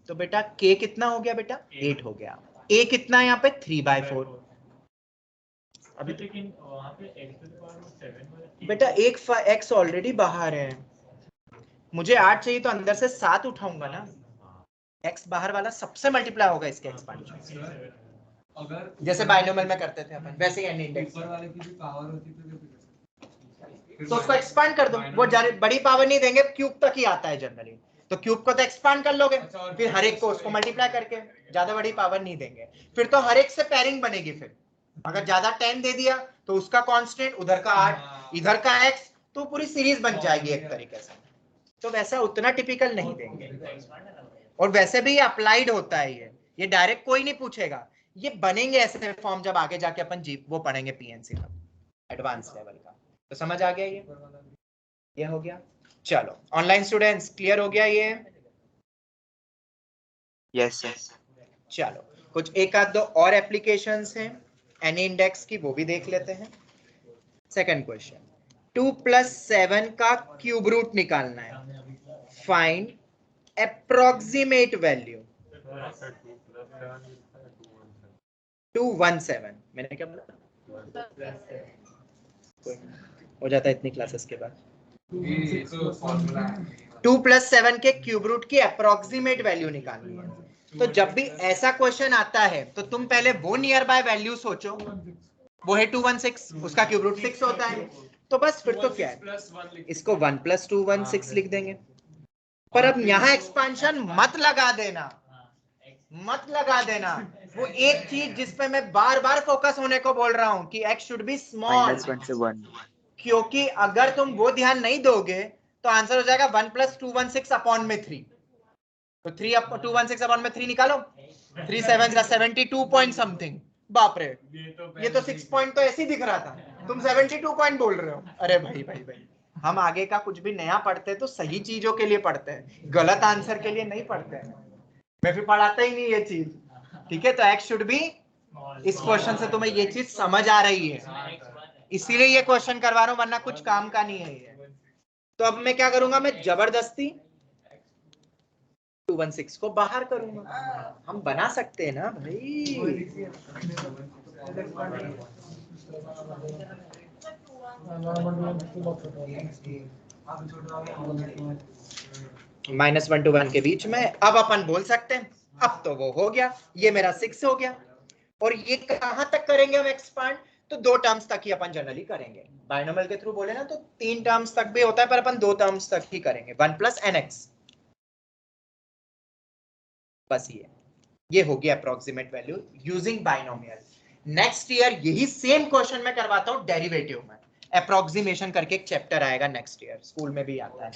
तो बेटा k कितना हो गया, बेटा 8 हो गया, a कितना है यहाँ पे 3/4, अभी लेकिन वहां पे x बेटा एक x ऑलरेडी बाहर है, मुझे 8 चाहिए तो अंदर से 7 उठाऊंगा ना, x बाहर वाला सबसे मल्टीप्लाई होगा इसके एक्सपांशन, अगर जैसे बाइनोमियल में करते थे अपन, वैसे ही n इंडेक्स ऊपर वाले की भी पावर होती तो उसको एक्सपांड कर दो, वो बड़ी पावर नहीं देंगे, क्यूब तक ही आता है जनरली, तो क्यूब को तो एक्सपांड कर लोगे, फिर हर एक को उसको मल्टीप्लाई करके, ज्यादा बड़ी पावर नहीं देंगे, फिर तो हर एक से पेयरिंग बनेगी, फिर अगर ज्यादा 10 दे दिया तो उसका कांस्टेंट, उधर का 8, इधर का x, तो पूरी सीरीज बन जाएगी एक तरीके से। तो वैसा उतना टिपिकल नहीं देंगे, और वैसे भी अप्लाइड होता है, ये डायरेक्ट कोई नहीं पूछेगा, ये बनेंगे ऐसे फॉर्म जब आगे जाके अपन जीप वो पढ़ेंगे पीएनसी का एडवांस लेवल का। तो समझ आ गया ये हो गया। चलो ऑनलाइन स्टूडेंट्स क्लियर हो गया ये, यस सर। चलो कुछ एक आध दो और एप्लीकेशंस हैं एनी इंडेक्स की, वो भी देख लेते हैं। सेकंड क्वेश्चन, 2 + 7 का क्यूब रूट निकालना है, फाइंड अप्रोक्सीमेट वैल्यू 217, मैंने क्या बोला, हो जाता है इतनी क्लासेस के बाद। 2 + 7 के क्यूब रूट की अप्रोक्सीमेट वैल्यू निकालनी है, तो जब भी ऐसा क्वेश्चन आता है तो तुम पहले वो नियर बाय वैल्यू सोचो, वो है 216, उसका क्यूब रूट 6 होता है, तो बस फिर तो क्या है, इसको 1 + 216 लिख देंगे। पर अब यहाँ एक्सपांशन मत लगा देना, मत लगा देना, वो एक चीज जिसपे मैं बार बार फोकस होने को बोल रहा हूँ कि x शुड बी स्मॉल, -1 से 1, क्योंकि अगर तुम वो ध्यान नहीं दोगे तो आंसर हो जाएगा 1 + 216 अपॉन में 3। तो 216 अपॉन में 3 निकालो, 3 7 का 72 पॉइंट समथिंग। बाप रे, ये तो 6 पॉइंट तो ऐसे ही दिख रहा था, तुम 72 पॉइंट बोल रहे हो। अरे भाई भाई भाई, हम आगे का कुछ भी नया पढ़ते हैं तो सही चीजों के लिए पढ़ते हैं, गलत आंसर के लिए नहीं पढ़ते हैं। मैं फिर पढ़ाता ही नहीं ये चीज, ठीक है। तो एक्स शुड बी, इस क्वेश्चन से तुम्हें ये चीज समझ आ रही है, इसीलिए ये क्वेश्चन करवा रहा हूं, वरना कुछ काम का नहीं है ये। तो अब मैं क्या करूंगा, मैं जबरदस्ती 216 को बाहर करूंगा। हम बना सकते हैं ना भाई। -1 to 1 के बीच में अब अपन बोल सकते हैं, अब तो वो हो गया, ये मेरा 6 हो गया। और ये कहां तक करेंगे हम एक्सपांड, तो 2 टर्म्स तक ही अपन जनरली करेंगे। बाइनोमियल के थ्रू बोले ना तो 3 टर्म्स तक भी होता है, पर अपन 2 टर्म्स तक ही करेंगे, 1 + nx। बस ये हो गया approximate value using binomial. Next year यही सेम क्वेश्चन मैं करवाता हूं डेरिवेटिव में, अप्रोक्सीमेशन करके एक चैप्टर आएगा नेक्स्ट ईयर, स्कूल में भी आता है।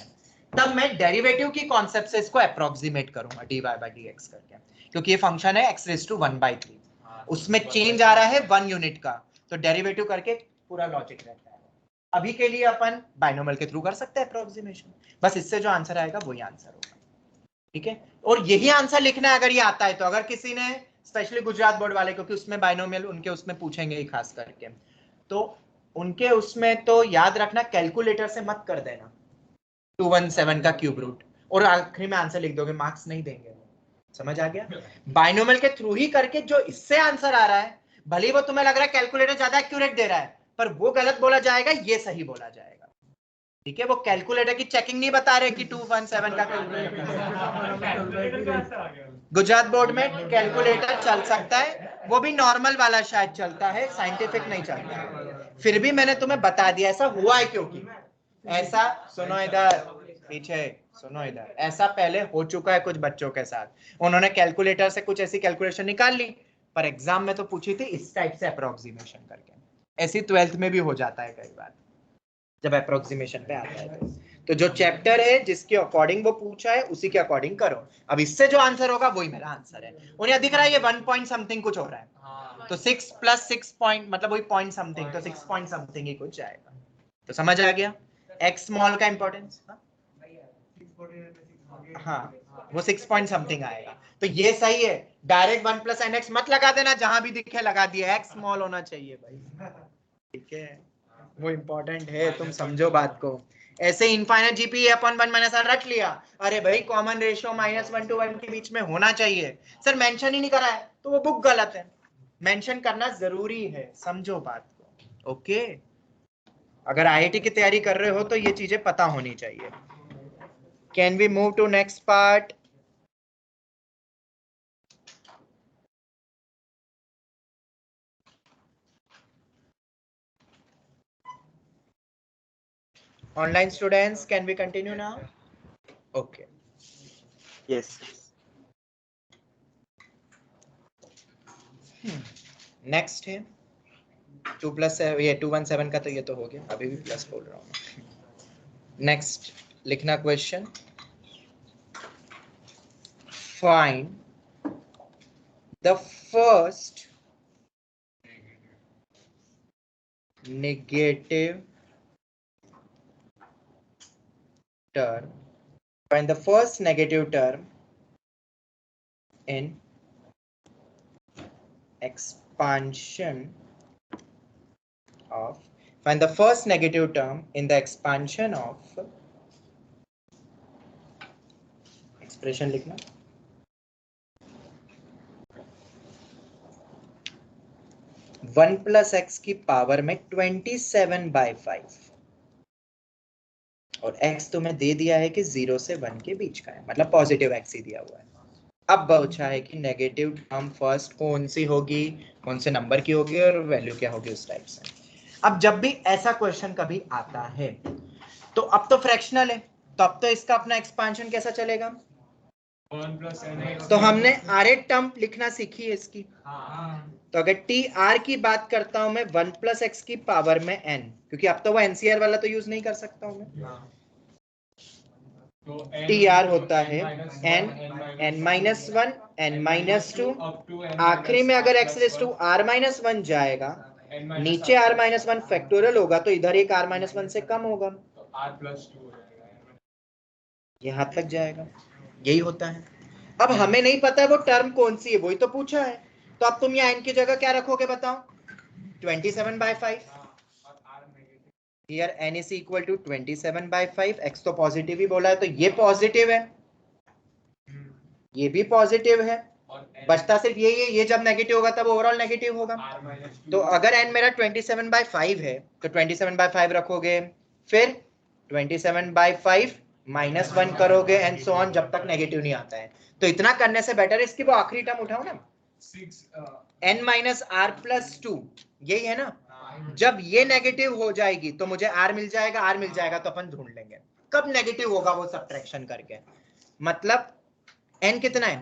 तब मैं डेरिवेटिव की कॉन्सेप्ट से इसको अप्रोक्सीमेट करूंगा dy/dx करके, क्योंकि ये फंक्शन है x⁻⁴ उसमें चेंज आ रहा है 1 यूनिट का, तो डेरिवेटिव करके पूरा लॉजिक रहता है। अभी के लिए अपन बाइनोमियल के थ्रू कर सकते हैं अप्रोक्सीमेशन, बस इससे जो आंसर आएगा वही आंसर होगा, ठीक है। और यही आंसर लिखना है अगर ये आता है तो। अगर किसी ने स्पेशली गुजरात बोर्ड वाले, क्योंकि उसमें बाइनोमियल उनके उसमें पूछेंगे ही खास करके, तो उनके उसमें तो याद रखना कैलकुलेटर से मत कर देना 217 का क्यूब रूट और आखिरी में आंसर लिख दोगे, मार्क्स नहीं देंगे। समझ आ गया? बाइनोमियल के थ्रू ही करके जो इससे आंसर आ रहा है, भले वो तुम्हें लग रहा है कैलकुलेटर ज्यादा एक्यूरेट दे रहा है, पर वो गलत बोला जाएगा, ये सही बोला जाएगा, ठीक है। वो कैलकुलेटर की चेकिंग नहीं बता रहे कि 217 का गुजरात बोर्ड में कैलकुलेटर चल सकता है, वो भी नॉर्मल वाला शायद चलता है, साइंटिफिक नहीं चलता है। फिर भी मैंने तुम्हें बता दिया ऐसा हुआ है, क्योंकि ऐसा, सुनो इधर पीछे, सुनो इधर, ऐसा पहले हो चुका है कुछ बच्चों के साथ। उन्होंने कैलकुलेटर से कुछ ऐसी कैलकुलेशन निकाल ली, पर एग्जाम में तो पूछी थी इस टाइप से अप्रोक्सीमेशन करके। ऐसी 12th में भी हो जाता है कई बार जब अप्रोक्सीमेशन पे आता है तो जो चैप्टर है जिसके अकॉर्डिंग वो पूछा है उसी के अकॉर्डिंग करो। अब इससे जो आंसर होगा वही मेरा आंसर है। और यहाँ दिख रहा है ये 1 पॉइंट समथिंग कुछ हो रहा है, तो 6 + 6 पॉइंट मतलब वही पॉइंट समथिंग, तो 6 पॉइंट समथिंग ही कुछ जाएगा। तो समझ आ गया एक्स स्मॉल का इंपॉर्टेंस। हाँ, वो 6 पॉइंट समथिंग आएगा, तो ये सही है। डायरेक्ट 1 + nx मत लगा देना, जहां भी दिखे लगा दिया, एक्स स्मॉल होना चाहिए भाई, ठीक है। वो इंपॉर्टेंट है, तुम समझो बात को। ऐसे इनफाइनाइट जीपी अपन 1 - r रख लिया, अरे भाई कॉमन रेशियो -1 to 1 के बीच में होना चाहिए, सर मेंशन ही नहीं करा है तो वो बुक गलत है। मेंशन करना जरूरी है, समझो बात को, ओके। अगर आईआईटी की तैयारी कर रहे हो तो ये चीजें पता होनी चाहिए। Can we move to next part? Online students, can we continue now? Okay. Yes. Next है 2 + ये 217 का, तो ये तो हो गया, अभी भी प्लस बोल रहा हूँ। नेक्स्ट लिखना question, find the first negative term, find the first negative term in expansion of, find the first negative term in the expansion of, expression लिखना, वन प्लस एक्स की पावर में 27/5 और x तुम्हें दे दिया है कि 0 से 1 के बीच का है, मतलब पॉजिटिव x ही दिया हुआ है। अब पूछा है कि नेगेटिव टर्म फर्स्ट कौन सी होगी, कौन से नंबर की होगी और वैल्यू क्या होगी उस टाइप से। अब जब भी ऐसा क्वेश्चन कभी आता है तो अब तो फ्रैक्शनल है, तो अब तो इसका अपना एक्सपांशन कैसा चलेगा, 1 + nx। तो हमने r8 टर्म लिखना सीखी है इसकी। तो अगर टी आर की बात करता हूं मैं 1 + x की पावर में n, क्योंकि अब तो वो एनसीआर वाला तो यूज नहीं कर सकता हूं मैं, टी आर होता है n -1 n-2, आखिरी में अगर x रेस टू r -1 जाएगा, नीचे r -1 फैक्टोरियल होगा तो इधर एक r -1 से कम होगा, तो r+2 हो जाएगा, यहां तक जाएगा। यही होता है। अब हमें नहीं पता है वो टर्म कौन सी है, वही तो पूछा है। तो अब तुम यहाँ n की जगह क्या रखोगे बताओ? 27/5। Here n is equal to 27/5, x तो पॉजिटिव ही बोला है तो ये पॉजिटिव है, ये भी पॉजिटिव है, बचता सिर्फ यही है, ये जब नेगेटिव होगा तब ओवरऑल नेगेटिव होगा। तो अगर n मेरा 27/5 है तो 27/5 रखोगे, फिर 27/5 -1 करोगे एंड सो ऑन जब तक नेगेटिव नहीं आता है। तो इतना करने से बेटर है इसकी वो आखिरी टर्म उठाओ ना, n - r+2, यही है ना। जब ये नेगेटिव हो जाएगी तो मुझे r मिल जाएगा, r मिल जाएगा तो अपन ढूंढ लेंगे कब नेगेटिव होगा वो सब्ट्रैक्शन करके। मतलब n कितना है,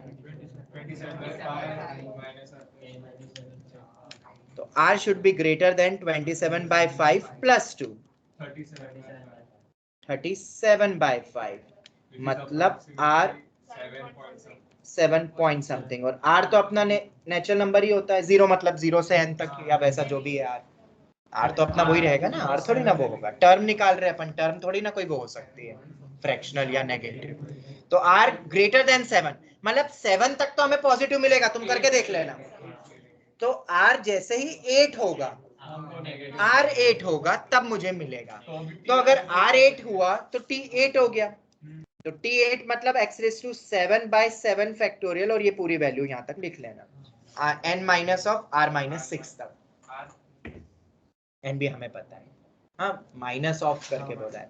तो r should be greater than 27/5 + 2, 37/5, मतलब r 7 पॉइंट समथिंग, और r तो अपना नेचुरल नंबर ही होता है, 0 मतलब 0 से n तक या वैसा जो भी है r तो अपना वही रहेगा ना, r थोड़ी ना वो होगा, टर्म निकाल रहे हैं अपन, टर्म थोड़ी ना कोई वो हो सकती है फ्रैक्शनल या नेगेटिव। तो r ग्रेटर देन 7, मतलब 7 तक तो हमें पॉजिटिव मिलेगा, तुम करके देख लेना। तो r जैसे ही 8 होगा, r 8 होगा तब मुझे मिलेगा। तो अगर r 8 हुआ तो t 8 हो गया, तो t 8 मतलब x⁻7/7 फैक्टोरियल, और ये पूरी वैल्यू यहां तक लिख लेना, n -r-6 तक, n भी हमें पता है, हाँ माइनस ऑफ करके बोला है।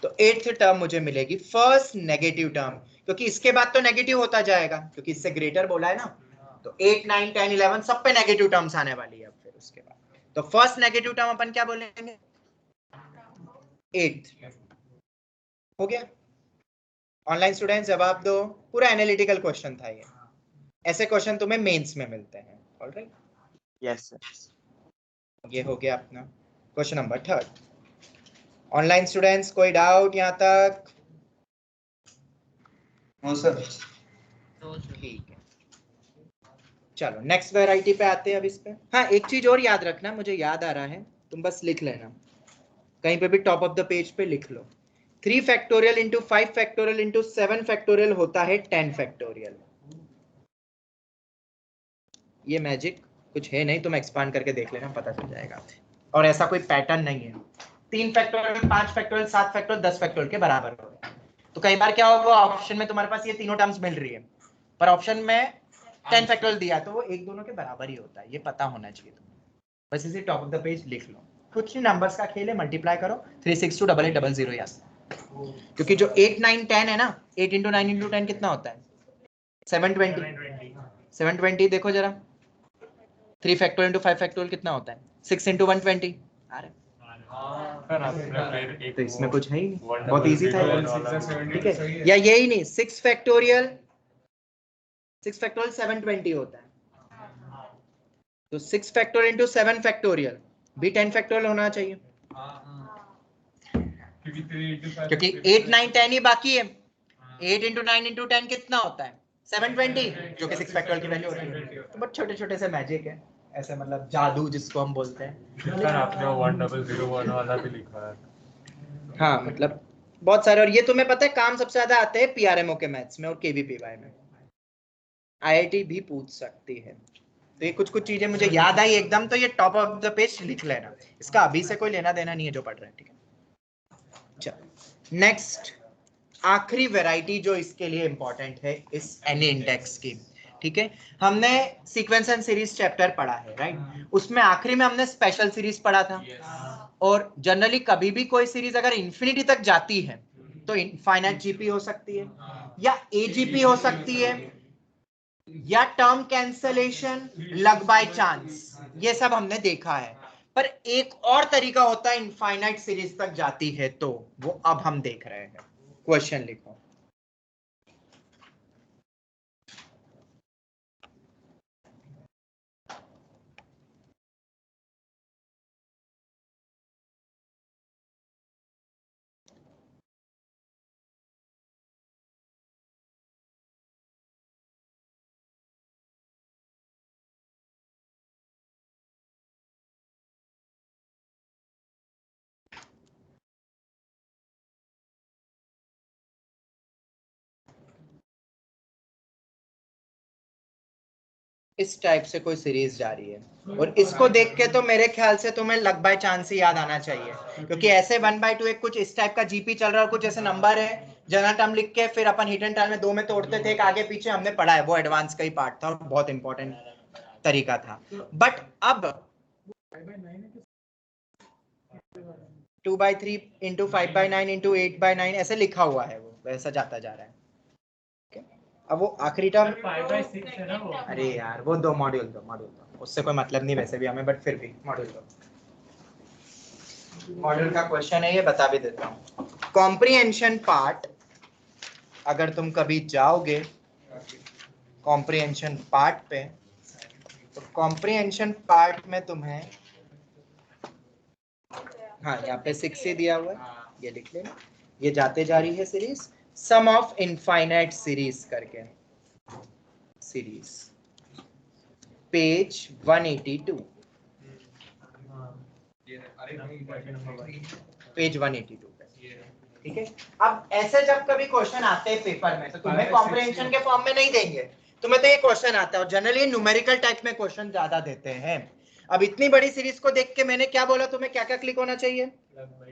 तो 8th टर्म मुझे मिलेगी, फर्स्ट नेगेटिव टर्म, क्योंकि इसके बाद तो नेगेटिव होता जाएगा क्योंकि इससे ग्रेटर बोला है ना। तो 8, 9, 10, 11 सब पे नेगेटिव टर्म्स आने वाली है। अब फिर उसके बाद तो फर्स्ट नेगेटिव टर्म अपन क्या बोलेंगे, 8th। हो गया। ऑनलाइन स्टूडेंट जवाब दो, पूरा एनालिटिकल क्वेश्चन था ये, ऐसे क्वेश्चन तुम्हें मेंस में मिलते हैं। Alright, yes sir. ये हो गया अपना क्वेश्चन नंबर 3। ऑनलाइन स्टूडेंट्स कोई डाउट यहाँ तक? No sir. ठीक है, चलो नेक्स्ट वैरायटी पे आते हैं। अब इस पे हाँ एक चीज और याद रखना, मुझे याद आ रहा है, तुम बस लिख लेना कहीं पे भी, टॉप ऑफ द पेज पे लिख लो, 3 factorial into 5 factorial into 7 factorial होता है 10 फैक्टोरियल। ये मैजिक कुछ है नहीं, तुम एक्सपांड करके देख लेना, पता चल जाएगा। और ऐसा कोई पैटर्न नहीं है, 3 फैक्टोरियल 5 फैक्टोरियल 7 फैक्टोरियल 10 फैक्टोरियल के बराबर होगा। तो कई बार क्या होगा, ऑप्शन में तुम्हारे पास ये तीनों टर्म्स मिल रही है पर ऑप्शन में 10 फैक्टोरियल दिया है, तो वो एक दोनों के बराबर ही होता है, ये पता होना चाहिए तुम्हें। बस इसे टॉप ऑफ द पेज लिख लो, कुछ नहीं, नंबर्स का खेल है, मल्टीप्लाई करो 3628800 यहाँ से, क्योंकि जो 8 9 10 है ना, 8 इंटू 9 इंटू 10 कितना होता है, 720। 720 देखो जरा, 3 फैक्टोरियल इंटू 5 फैक्टोरियल कितना होता है, 6 इंटू 120। अरे तो इसमें कुछ है ही नहीं, बहुत इजी था। ठीक है, या यही नहीं, 6 फैक्टोरियल 720 होता है, तो 6 फैक्टोरियल इंटू 7 फैक्टोरियल भी 10 फैक्टोरियल होना चाहिए, क्योंकि 8 9 10 ही बाकी है। 8 इंटू 9 इंटू 10 कितना होता है, 720, जो कि 6 फैक्टोरियल की वैल्यू होती है। तो बहुत छोटे छोटे से मैजिक है, ऐसे मतलब जादू जिसको हम बोलते हैं। सर आपने 1001 वाला भी लिखा है। हाँ मतलब बहुत सारे, और ये तुम्हें पता है काम सबसे ज्यादा आते हैं पीआरएमओ के मैथ्स में और केवीपीवाई में, आईआईटी भी पूछ सकती है। तो ये कुछ कुछ चीजें मुझे याद आई एकदम, तो ये टॉप ऑफ द पेज लिख लेना, इसका अभी से कोई लेना देना नहीं है जो पढ़ रहे हैं। ठीक है, चलो नेक्स्ट, आखिरी वैरायटी जो इसके लिए इंपॉर्टेंट है इस एन इंडेक्स की। ठीक है, हमने सीक्वेंस एंड सीरीज चैप्टर पढ़ा है राइट, उसमें आखिरी में हमने स्पेशल सीरीज पढ़ा था। और जनरली कभी भी कोई सीरीज अगर इंफिनिटी तक जाती है तो इनफाइनाइट जीपी हो सकती है, या एजीपी हो सकती है, या term cancellation, luck by chance, ये सब हमने देखा है। पर एक और तरीका होता है इनफाइनाइट सीरीज तक जाती है, तो वो अब हम देख रहे हैं। क्वेश्चन लिखो। इस टाइप से कोई सीरीज जा रही है और इसको देख के तो मेरे ख्याल से तुम्हें लक बाय चांस ही याद आना चाहिए, क्योंकि ऐसे 1/2 एक कुछ इस टाइप का जीपी चल रहा है और कुछ ऐसे नंबर है जनरल टर्म लिख के फिर अपन हिडन टर्म में 2 में तोड़ते थे, एक आगे पीछे हमने पढ़ा है, वो एडवांस का ही पार्ट था और बहुत इंपॉर्टेंट तरीका था। बट अब 2/3 इंटू 5/9 इंटू 8/9 ऐसे लिखा हुआ है, वो वैसा जाता जा रहा है। अब वो आखिरी टर्म 5/6 है ना वो। अरे यार वो दो मॉड्यूल दो, उससे कोई मतलब नहीं वैसे भी हमें, बट फिर भी मॉड्यूल दो। मॉड्यूल का क्वेश्चन है ये, बता भी देता हूँ। कॉम्प्रिहेंशन पार्ट, अगर तुम कभी जाओगे कॉम्प्रिहेंशन पार्ट पे, तो कॉम्प्रिहेंशन पार्ट में तुम्हें, हाँ यहाँ पे 6 ही दिया हुआ है, ये लिख लेना। ये जाते जा रही है series sum of infinite series करके, सीरीज पेज 182, पेज 182 पे, ठीक है। अब ऐसे जब कभी क्वेश्चन आते हैं पेपर में तो तुम्हें कॉम्प्रिहेंशन के फॉर्म में नहीं देंगे, तुम्हें तो ये क्वेश्चन आता है और जनरली न्यूमेरिकल टाइप में क्वेश्चन ज्यादा देते हैं। अब इतनी बड़ी सीरीज को देख के मैंने क्या बोला, तुम्हें क्या क्या क्लिक होना चाहिए,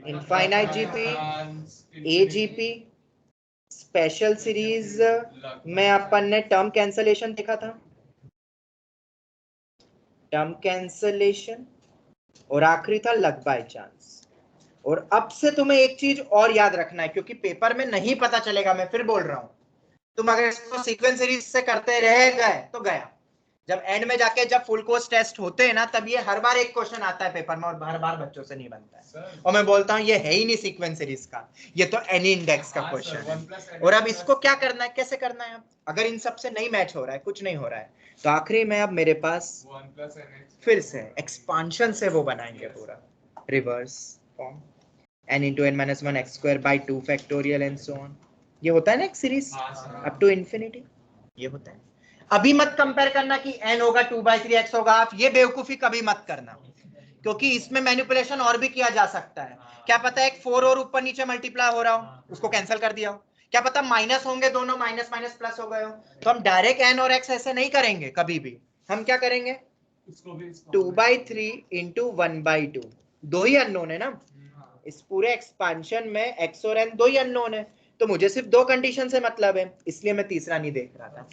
infinite GP, AGP, special series में अपन ने टर्म कैंसलेशन देखा था, टर्म कैंसलेशन, और आखिरी था लक बाय चांस। और अब से तुम्हें एक चीज और याद रखना है, क्योंकि पेपर में नहीं पता चलेगा, मैं फिर बोल रहा हूं, तुम अगर इसको सीक्वेंस सीरीज से करते रह गए तो गया, जब एंड में जाके जब फुल कोर्स टेस्ट होते हैं ना, तब ये हर बार एक क्वेश्चन आता है पेपर में और हर बार बच्चों से नहीं बनता है, और मैं बोलता हूँ ये है ही नहीं सीक्वेंस सीरीज का, ये तो एनी इंडेक्स का क्वेश्चन है। और अब इसको क्या करना है, कैसे करना है, अब अगर इन सब से नहीं मैच हो रहा है, कुछ नहीं हो रहा है, तो आखिरी में अब मेरे पास फिर से एक्सपांशन से वो बनाएंगे पूरा reverse form, n into n minus 1 x square by 2 factorial and so on। ये होता है ना एक सीरीज अप टू इंफिनिटी, ये होता है। अभी मत कंपेयर करना कि n होगा 2/3 x होगा, आप ये बेवकूफी कभी मत करना, क्योंकि इसमें मैनिपुलेशन और भी किया जा सकता है। क्या पता एक 4 और ऊपर नीचे मल्टीप्लाई हो रहा हो, उसको कैंसिल कर दिया हो, क्या पता माइनस होंगे दोनों, माइनस माइनस प्लस हो गए हो, तो हम डायरेक्ट n और x ऐसे नहीं करेंगे कभी भी, हम क्या करेंगे 2/3 इंटू 1/2, दो ही अननोन है ना इस पूरे एक्सपांशन में, x और n दो ही अननोन है, तो मुझे सिर्फ दो कंडीशन से मतलब है, इसलिए मैं तीसरा नहीं देख रहा था।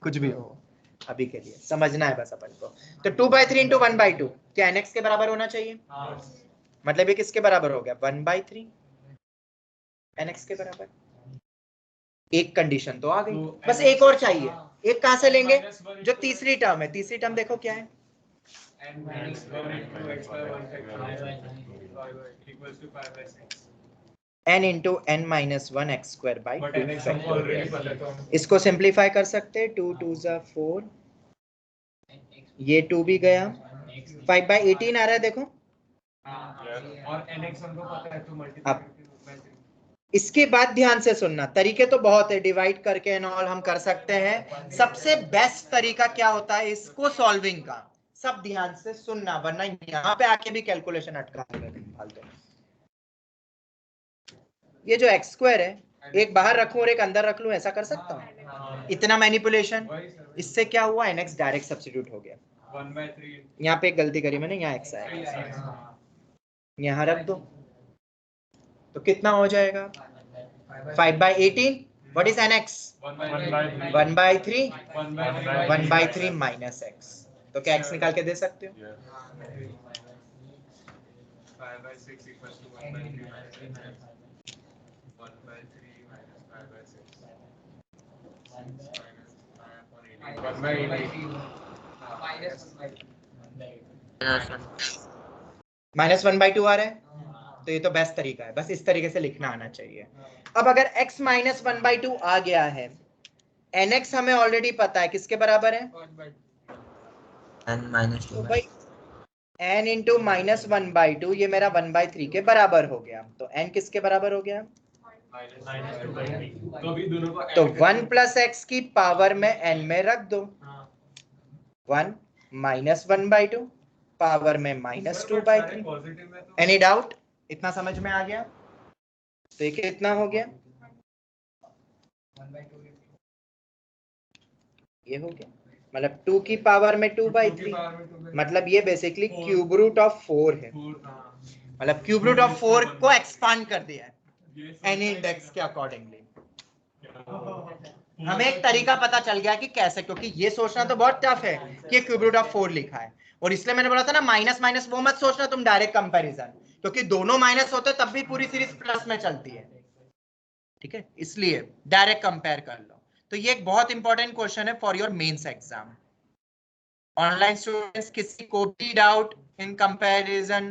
कुछ भी हो अभी के लिए समझना है बस अपन को। तो 2/3 इंटू 1/2 क्या nx के बराबर होना चाहिए, मतलब ये किसके बराबर हो गया 1/3 nx के बराबर। एक कंडीशन तो आ गई, बस एक और चाहिए। एक कहां से लेंगे, जो तीसरी टर्म है, तीसरी टर्म देखो क्या है, n into n minus 1 x square by 2 factorial. इसको सिंप्लीफाई कर सकते हैं, 2 2 जा 4, ये 2 भी गया, 5/18 आ रहा है देखो। और nx हमको पता है तो अब इसके बाद ध्यान से सुनना, तरीके तो बहुत है, डिवाइड करके एंड ऑल हम कर सकते हैं। सबसे बेस्ट तरीका क्या होता है इसको सॉल्विंग का, सब ध्यान से सुनना, वरना यहाँ पे आके भी कैलकुलेशन अटका फालतू। ये जो एक्स स्क्वायर है, एक बाहर रखूं और एक अंदर रख लूं, ऐसा कर सकता हूं, इतना मैनिपुलेशन, इससे क्या हुआ nx डायरेक्ट सब्स्टिट्यूट हो गया। 1/3 यहाँ पे एक गलती करी मैंने, यहाँ x आया, यहाँ रख दो, तो कितना हो जाएगा 5/18, what is nx 1/3, 1/3 minus x, तो क्या x निकाल के दे सकते हो, 5/6 equals to 1/3 minus 1/3 minus 5/6 minus 1/2 आ रहा है, तो ये तो बेस्ट तरीका है, बस इस तरीके से लिखना आना चाहिए। अब अगर x माइनस 1/2 आ गया है, nx हमें ऑलरेडी पता है किसके बराबर है, n minus 2 तो भाई n इंटू माइनस 1/2 ये मेरा 1/3 के बराबर हो गया, तो n किसके बराबर हो गया, तो 1 प्लस एक्स की पावर में n में रख दो, 1 माइनस 1/2 पावर में -2/3। एनी डाउट, इतना समझ में आ गया, तो ये कितना हो गया, ये हो गया मतलब 2 की पावर में 2/3, मतलब ये बेसिकली क्यूब रूट ऑफ 4 है, मतलब क्यूब रूट ऑफ 4 को एक्सपांड कर दिया है एनी इंडेक्स के अकॉर्डिंगली। हमें एक तरीका पता चल गया कि कैसे, क्योंकि ये सोचना तो बहुत टफ है कि क्यूब रूट ऑफ 4 लिखा है, और इसलिए मैंने बोला था ना माइनस माइनस वो मत सोचना तुम, डायरेक्ट कंपैरिजन, क्योंकि दोनों माइनस होते तब भी पूरी सीरीज प्लस में चलती है, ठीक है, इसलिए डायरेक्ट कंपेयर कर लो। तो ये एक बहुत इंपॉर्टेंट क्वेश्चन है for your mains exam. Online students किसी को भी डाउट इन कंपैरिजन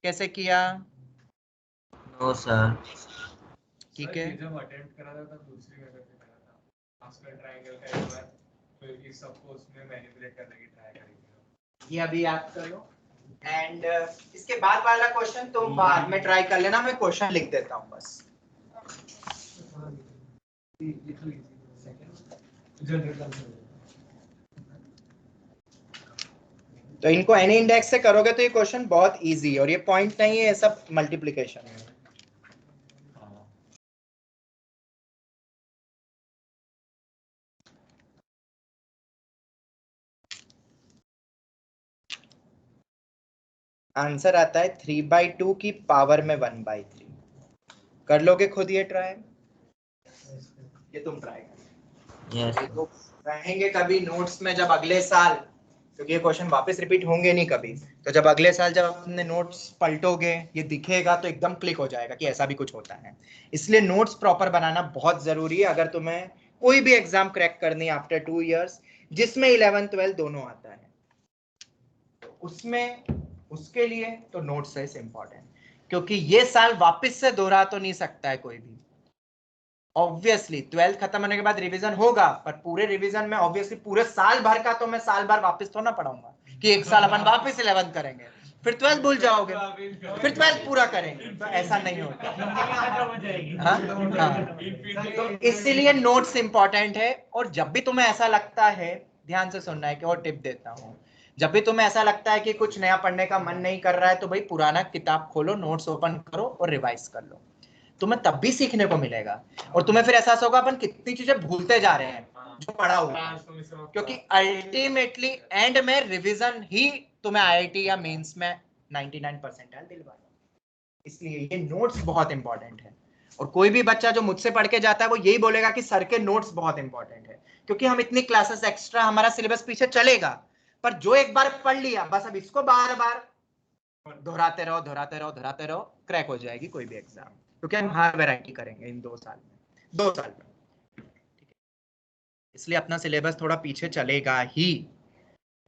कैसे किया? No sir. ठीक है, जब अटेम्प्ट करा था तब दूसरी मेथड से करा था, आस्कर ट्रायंगल का एक बार, फिर इस सबको उसमें मैनिपुलेट करने की ट्राई करेंगे। ये अभी याद कर लो, एंड इसके बाद वाला क्वेश्चन तुम बाद में ट्राई कर लेना, मैं क्वेश्चन लिख देता हूँ बस। तो इनको एनी इंडेक्स से करोगे तो ये क्वेश्चन बहुत इजी है, और ये पॉइंट नहीं है, ये सब मल्टीप्लिकेशन है। आंसर आता है 3/2 की पावर में 1/3। कर लोगे खुद ये ट्राई? ये तुम ट्राई कर, यस ये तो रहेंगे कभी नोट्स में जब अगले साल, क्योंकि ये क्वेश्चन वापस रिपीट होंगे नहीं कभी, तो जब अगले साल जब अपने नोट्स पलटोगे ये दिखेगा तो एकदम क्लिक हो जाएगा कि ऐसा भी कुछ होता है। इसलिए नोट्स प्रॉपर बनाना बहुत जरूरी है अगर तुम्हें कोई भी एग्जाम क्रैक करनी है आफ्टर 2 इयर्स, जिसमें 11 12 दोनों आता है, तो उसमें उसके लिए तो नोट्स है इंपॉर्टेंट, क्योंकि ये साल वापस से दोहरा तो नहीं सकता है कोई भी। ऑब्वियसली 12th खत्म होने के बाद रिवीजन होगा, पर पूरे रिवीजन में ऑब्वियसली पूरे साल भर का तो मैं साल भर वापस तो ना पढ़ाऊंगा कि एक साल अपन वापस 11th करेंगे, फिर 12th भूल जाओगे, फिर 12th पूरा करेंगे, तो ऐसा नहीं होता। हाँ? हाँ। तो इसीलिए नोट्स इंपॉर्टेंट है, और जब भी तुम्हें ऐसा लगता है, ध्यान से सुनना है कि और टिप देता हूँ, जब भी तुम्हें ऐसा लगता है कि कुछ नया पढ़ने का मन नहीं कर रहा है, तो भाई पुराना किताब खोलो, नोट्स ओपन करो और रिवाइज कर लो, तुम्हें तब भी सीखने को मिलेगा, और तुम्हें फिर एहसास होगा अपन कितनी चीजें भूलते जा रहे हैं जो पढ़ा हुआ है, क्योंकि अल्टीमेटली एंड में रिवीजन ही तुम्हें आईआईटी या मेंस में 99% दिलवाएगा। इसलिए ये नोट्स बहुत इंपॉर्टेंट है, और कोई भी बच्चा जो मुझसे पढ़ के जाता है वो यही बोलेगा कि सर के नोट्स बहुत इंपॉर्टेंट है, क्योंकि हम इतनी क्लासेस एक्स्ट्रा, हमारा सिलेबस पीछे चलेगा, पर जो एक बार पढ़ लिया बस अब इसको बार बार दोहराते रहो दोहराते रहो दोहराते रहो, क्रैक हो जाएगी कोई भी एग्जाम, क्योंकि हम हर वैरायटी करेंगे इन 2 साल में, 2 साल में, ठीक है, इसलिए अपना सिलेबस थोड़ा पीछे चलेगा ही।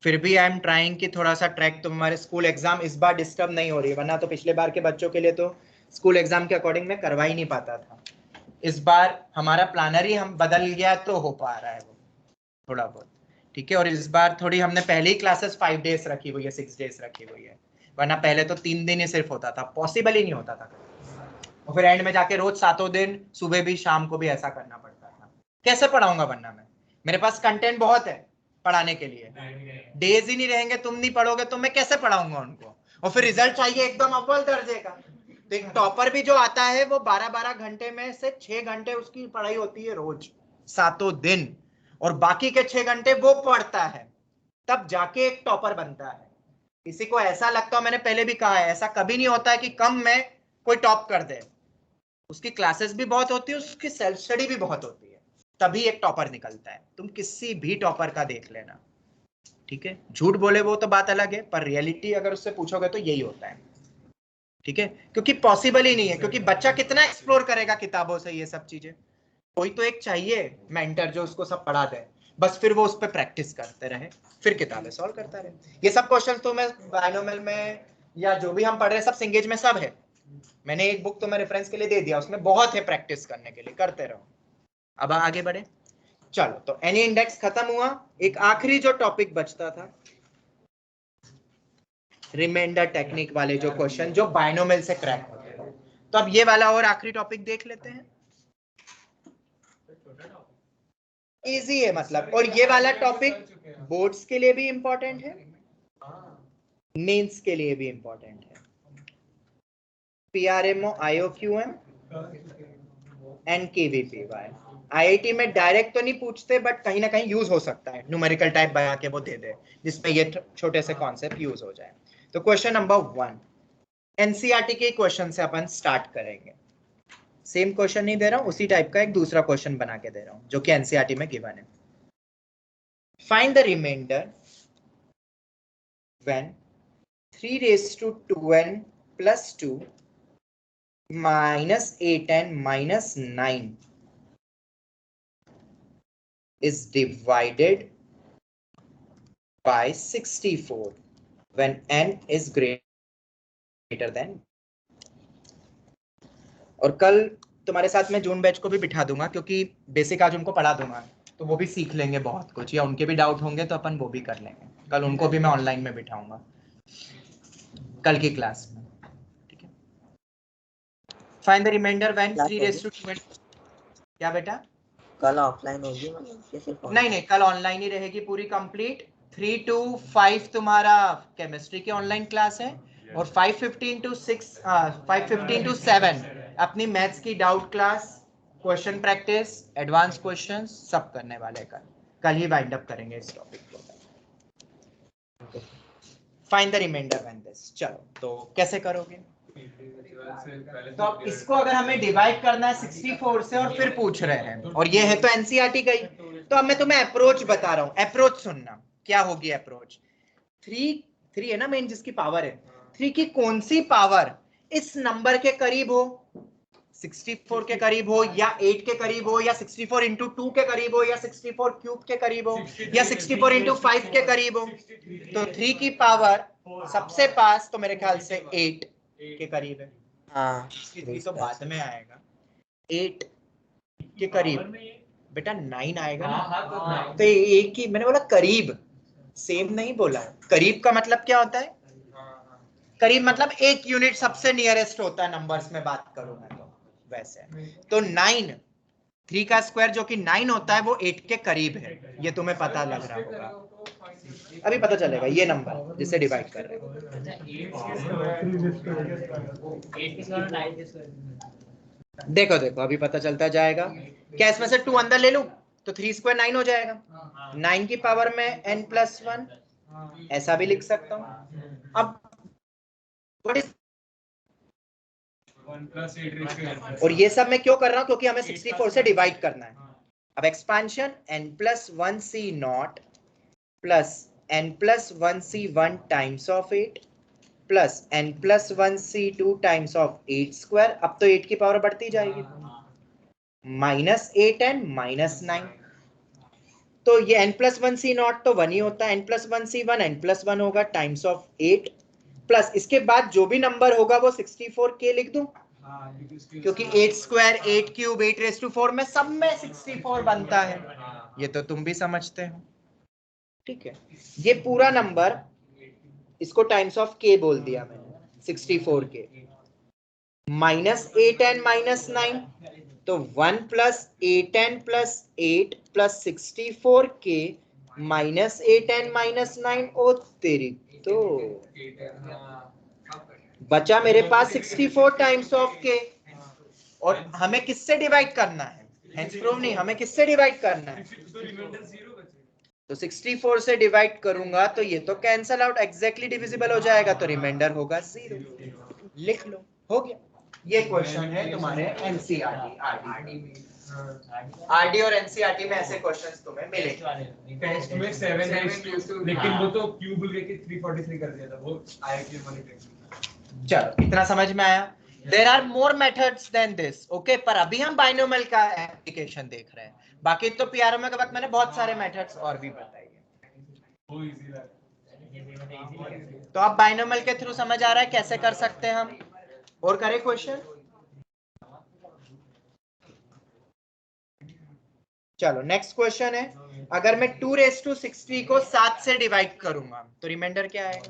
फिर भी आई एम ट्राइंग कि थोड़ा सा ट्रैक, तुम्हारे स्कूल एग्जाम इस बार डिस्टर्ब नहीं हो रही है, वरना तो पिछले बार के बच्चों के लिए तो स्कूल एग्जाम के अकॉर्डिंग में करवा ही नहीं पाता था। इस बार हमारा प्लानर ही हम बदल गया तो हो पा रहा है वो थोड़ा बहुत, ठीक है, और इस बार थोड़ी हमने पहले ही क्लासेस 5 डेज रखी हुई है, 6 डेज रखी हुई है, वरना पहले तो 3 दिन ही सिर्फ होता था, पॉसिबल ही नहीं होता था, और फिर एंड में जाके रोज 7 दिन सुबह भी शाम को भी ऐसा करना पड़ता था। कैसे पढ़ाऊंगा वरना मैं, मेरे पास कंटेंट बहुत है पढ़ाने के लिए, डेज ही नहीं रहेंगे, तुम नहीं पढ़ोगे तो मैं कैसे पढ़ाऊंगा उनको, और फिर रिजल्ट चाहिए एकदम अव्वल दर्जे का। तो एक टॉपर भी जो आता है वो 12-12 घंटे में से 6 घंटे उसकी पढ़ाई होती है रोज 7 दिन, और बाकी के 6 घंटे वो पढ़ता है, तब जाके एक टॉपर बनता है। किसी को ऐसा लगता है, मैंने पहले भी कहा है, ऐसा कभी नहीं होता है कि कम में कोई टॉप कर दे, उसकी क्लासेस भी बहुत होती है, उसकी सेल्फ स्टडी भी बहुत होती है, तभी एक टॉपर निकलता है। तुम किसी भी टॉपर का देख लेना, ठीक है, झूठ बोले वो तो बात अलग है, पर रियलिटी अगर उससे पूछोगे तो यही होता है, ठीक है, क्योंकि पॉसिबल ही नहीं है, क्योंकि बच्चा कितना एक्सप्लोर करेगा किताबों से ये सब चीजें, कोई तो एक चाहिए मेंटर जो उसको सब पढ़ा दे, बस फिर वो उस पर प्रैक्टिस करते रहे, फिर किताबें सॉल्व करता रहे। ये सब क्वेश्चन तो मैं बायनोमियल में या जो भी हम पढ़ रहे हैं सब सिंगेज में सब है, मैंने एक बुक तो मैं रेफरेंस के लिए दे दिया, उसमें बहुत है प्रैक्टिस करने के लिए, करते रहो। अब आगे बढ़े, चलो, तो एनी इंडेक्स खत्म हुआ, एक आखिरी जो टॉपिक बचता था रिमाइंडर टेक्निक वाले जो क्वेश्चन जो बायनोमियल से क्रैक होते हैं, तो अब ये वाला और आखिरी टॉपिक देख लेते हैं। इजी है मतलब, और ये वाला टॉपिक बोर्ड्स के लिए भी इंपॉर्टेंट है, मेंस के लिए भी इंपॉर्टेंट है। PRMO, IOQM and KVPY। IIT में डायरेक्ट तो नहीं पूछते, बट कहीं ना कहीं यूज हो सकता है, न्यूमेरिकल टाइप बना के वो दे दे जिसमें ये छोटे से कॉन्सेप्ट यूज हो जाए। तो क्वेश्चन नंबर 1 एनसीईआरटी के क्वेश्चन से अपन स्टार्ट करेंगे। सेम क्वेश्चन नहीं दे रहा हूं, उसी टाइप का एक दूसरा क्वेश्चन बना के दे रहा हूं जो कि एनसीईआरटी में गिवन है। Find the remainder when 3 raised to 2n plus 2 minus 8n minus 9 is divided by 64 when n is greater than। और कल तुम्हारे साथ में जून बैच को भी बिठा दूंगा, क्योंकि बेसिक आज उनको पढ़ा दूंगा तो वो भी सीख लेंगे बहुत कुछ, या उनके भी डाउट होंगे तो अपन वो भी कर लेंगे। कल उनको भी मैं ऑनलाइन में बिठाऊंगा कल की क्लास में, ठीक है। Find the remainder when 3 raised to 2n। क्या बेटा? कल ऑफलाइन होगी मतलब कि सिर्फ नहीं, कल ऑनलाइन ही रहेगी पूरी कंप्लीट। 3 to 5 तुम्हारा केमिस्ट्री की ऑनलाइन क्लास है, और 5:15 to 7 अपनी मैथ्स की doubt class, question practice, advance questions सब करने वाले हैं कल ही वाइंड अप करेंगे इस टॉपिक को। Find the remainder when this. चलो तो कैसे करोगे? तो अब इसको अगर हमें डिवाइड करना है 64 से और फिर पूछ रहे हैं, और ये है तो एनसीईआरटी गई, तो अब मैं तुम्हें अप्रोच बता रहा हूं। अप्रोच सुनना क्या होगी अप्रोच। 3 है ना मेन जिसकी पावर है, 3 की कौन सी पावर इस नंबर के करीब हो, 64 के करीब हो, या 8 के करीब हो, या 64 into 2 के करीब हो, या 64 क्यूब के करीब हो, या 64 into 5 के करीब हो। तो 3 की पावर सबसे पास तो मेरे ख्याल से 8 के करीब है। हाँ, 3 तो बाद में आएगा। 8 के करीब बेटा 9 आएगा ना। तो एक की मैंने बोला करीब, सेम नहीं बोला। करीब का मतलब क्या होता है? करीब मतलब 1 यूनिट सबसे नियरेस्ट होता है नंबर्स में बात करूं मैं तो वैसे। तो 9, 3 का स्क्वायर जो कि 9 होता है वो 8 के करीब है, ये तुम्हें पता लग रहा होगा। अभी पता चलेगा ये नंबर जिसे डिवाइड कर रहे हो। देखो अभी पता चलता जाएगा। क्या इसमें से 2 अंदर ले लूं तो 3 स्क्वायर 9 हो जाएगा। 9 की पावर में n+1 ऐसा भी लिख सकता हूं। अब और ये सब मैं क्यों कर रहा हूं? क्योंकि हमें 64 से डिवाइड करना है। अब expansion n+1c0 plus n+1c1 times of 8 plus n+1c2 times of 8 square. अब तो 8 की पावर बढ़ती जाएगी, -8n -9। तो ये n+1c0 तो 1 ही होता है, n+1c1 n+1 होगा टाइम्स ऑफ 8, प्लस इसके बाद जो भी नंबर होगा वो 64k लिख दूं, क्योंकि 8 स्क्वायर 8 क्यूब 8⁴ में सब में 64 बनता है। ये तो तुम भी समझते हो, ठीक है। ये पूरा नंबर इसको टाइम्स ऑफ k बोल दिया मैंने, 64k -8n -9, तो 1 + 8n + 8 + 64k -8n -9। ओ तेरी तो बचा मेरे पास 64 टाइम्स ऑफ k, और हमें किससे डिवाइड करना है? हेंस प्रूव नहीं, हमें किससे डिवाइड करना है? तो 64 से डिवाइड करूंगा तो ये तो कैंसल आउट, एग्जैक्टली डिविजिबल हो जाएगा, तो रिमाइंडर होगा 0। लिख लो, हो गया। ये क्वेश्चन है तुम्हारे एनसीईआरटी आरडी और एनसीईआरटी में ऐसे क्वेश्चंस तुम्हें मिलेंगे। टेस्ट में 7 लेकिन वो तो क्यूब लेके 343 कर दिया था, वो आया क्यूब वाली टेस्ट। चलो इतना समझ में आया। There are more methods than this, okay, पर अभी हम बाइनोमियल का एप्लीकेशन देख रहे हैं। बाकी तो पीआरओ में के वक्त मैंने बहुत सारे मेथड्स और भी बताए। वो इजी लगा। तो अब बाइनोमियल के थ्रू समझ आ रहा है कैसे कर सकते हैं हम। और करें क्वेश्चन? चलो नेक्स्ट क्वेश्चन है, अगर मैं 2�60 को 7 से डिवाइड करूंगा तो रिमाइंडर क्या आएगा?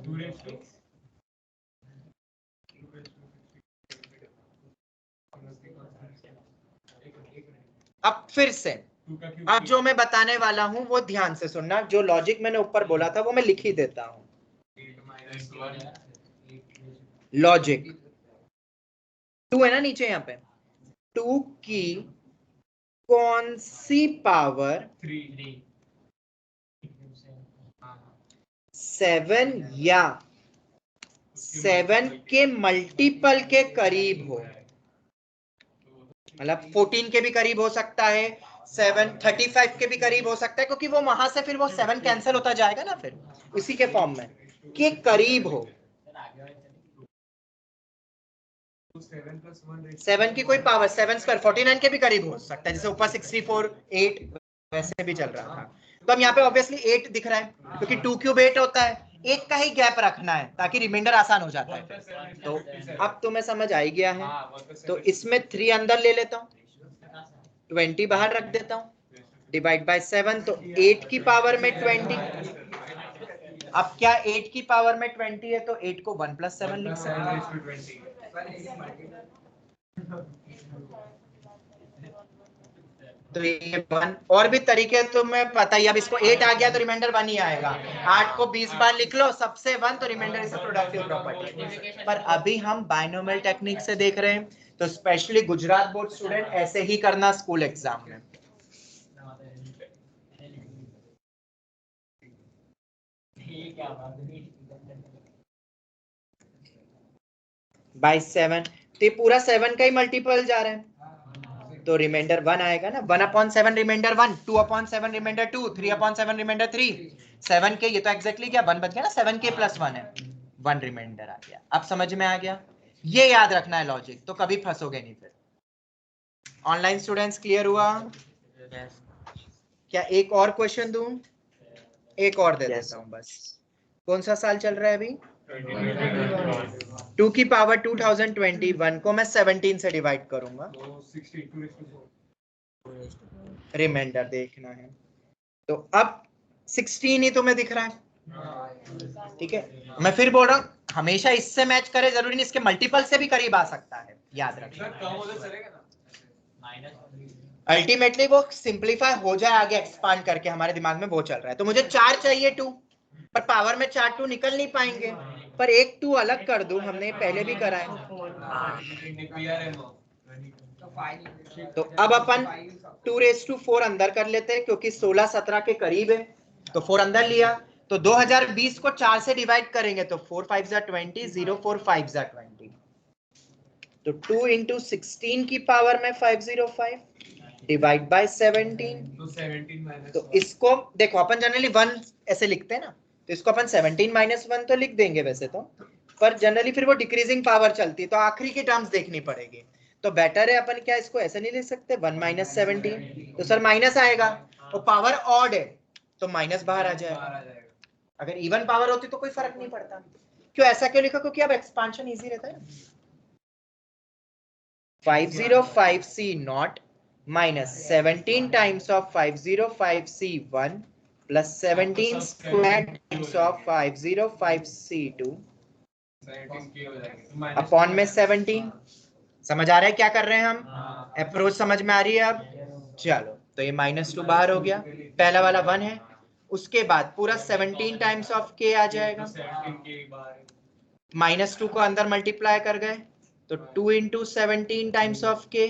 अब फिर से, अब जो मैं बताने वाला हूं वो ध्यान से सुनना, जो लॉजिक मैंने ऊपर बोला था वो मैं लिख ही देता हूं। लॉजिक 2 है ना नीचे, यहाँ पे 2 की कौन सी पावर 7 या 7 के मल्टीपल के करीब हो, मतलब 14 के भी करीब हो सकता है, 735 के भी करीब हो सकता है, क्योंकि वो वहां से फिर वो 7 कैंसिल होता जाएगा ना, फिर इसी के फॉर्म में के करीब हो। 7 की कोई पावर 7 स्क्वायर 49 के भी करीब हो सकता है, जैसे ऊपर 64 8 वैसे भी चल रहा था। तो हम यहाँ पे ऑब्वियसली 8 दिख रहा है, क्योंकि 2 क्यूब 8 होता है, 1 का ही गैप रखना है ताकि रिमाइंडर आसान हो जाता है। तो अब तुम्हें समझ आ ही गया है, तो इसमें 3 अंदर ले लेता हूँ, 20 बाहर रख देता हूँ, डिवाइड बाय 7, तो 8 की पावर में 20। अब क्या 8 की पावर में 20 है, तो 8 को 1 + 7 लिख सकते हैं। तो ये 1 और भी तरीके तुम्हें पता ही, अब इसको 8 आ गया तो रिमाइंडर 1 ही आएगा, 8 को 20 बार लिख लो, सबसे 1 तो remainder is a productive property. पर अभी हम बायनोमियल टेक्निक से देख रहे हैं, तो स्पेशली गुजरात बोर्ड स्टूडेंट ऐसे ही करना स्कूल एग्जाम में। बाय 7, तो ये पूरा 7 का ही मल्टीपल जा रहा है, तो रिमाइंडर 1 आएगा ना, 1/7 रिमाइंडर 1, 2/7 रिमाइंडर 2, 3/7 रिमाइंडर 3, 7 के ये तो एग्जैक्टली क्या 1 बच गया ना, 7 के + 1 है, 1 रिमाइंडर आ गया। अब समझ में आ गया, ये याद रखना है लॉजिक, तो कभी फंसोगे नहीं फिर। ऑनलाइन स्टूडेंट्स क्लियर हुआ? क्या एक और क्वेश्चन दूं? एक और दे देता हूं बस। कौन सा साल चल रहा है अभी? 2 की पावर 2021 को मैं 17 से डिवाइड करूंगा, रिमाइंडर देखना है, तो अब 16 ही तुम्हें दिख रहा है, ठीक है। मैं फिर बोल रहा हूँ, हमेशा इससे मैच करे जरूरी नहीं, इसके मल्टीपल से भी करीब आ सकता है, याद रखना। अल्टीमेटली वो सिंप्लीफाई हो जाए आगे एक्सपांड करके, हमारे दिमाग में वो चल रहा है। तो मुझे 4 चाहिए 2, पर पावर में 4 2 निकल नहीं पाएंगे, पर एक 2 अलग कर दूं, हमने पहले भी करा है। तो अब अपन 2⁴ अंदर कर लेते हैं, क्योंकि 16 17 के करीब है, तो 4 अंदर लिया, तो 2020 को 4 से डिवाइड करेंगे, तो 4 5 = 20, 0 4 5 = 20, तो 2 × 16 की पावर में 505 डिवाइड बाय 17, तो इसको देखो अपन जनरली 1 ऐसे लिखते हैं ना, तो इसको अपन 17 - 1 तो लिख देंगे वैसे तो, पर जनरली फिर वो डिक्रीजिंग पावर चलती है, तो आखिरी की टर्म्स देखनी पड़ेगी। तो बेटर है अपन क्या इसको ऐसे नहीं लिख सकते 1 - 17, तो सर माइनस आएगा, और पावर ऑड है तो माइनस बाहर आ जाएगा। अगर इवन पावर होती तो कोई फर्क नहीं पड़ता। क्यों ऐसा क्यों लिखा? क्योंकि अब एक्सपांशन इजी रहता है। 505C0 minus 17 times of 505C1 plus 17 squared times of 505C2 upon में 17। समझ आ रहा है क्या कर रहे हैं हम? अप्रोच समझ में आ रही है अब? चलो, तो ये -2 बाहर हो गया, पहला वाला 1 है, उसके बाद पूरा 17 टाइम्स ऑफ k आ जाएगा, -2 को अंदर मल्टीप्लाई कर गए, तो 2 × 17 टाइम्स ऑफ k,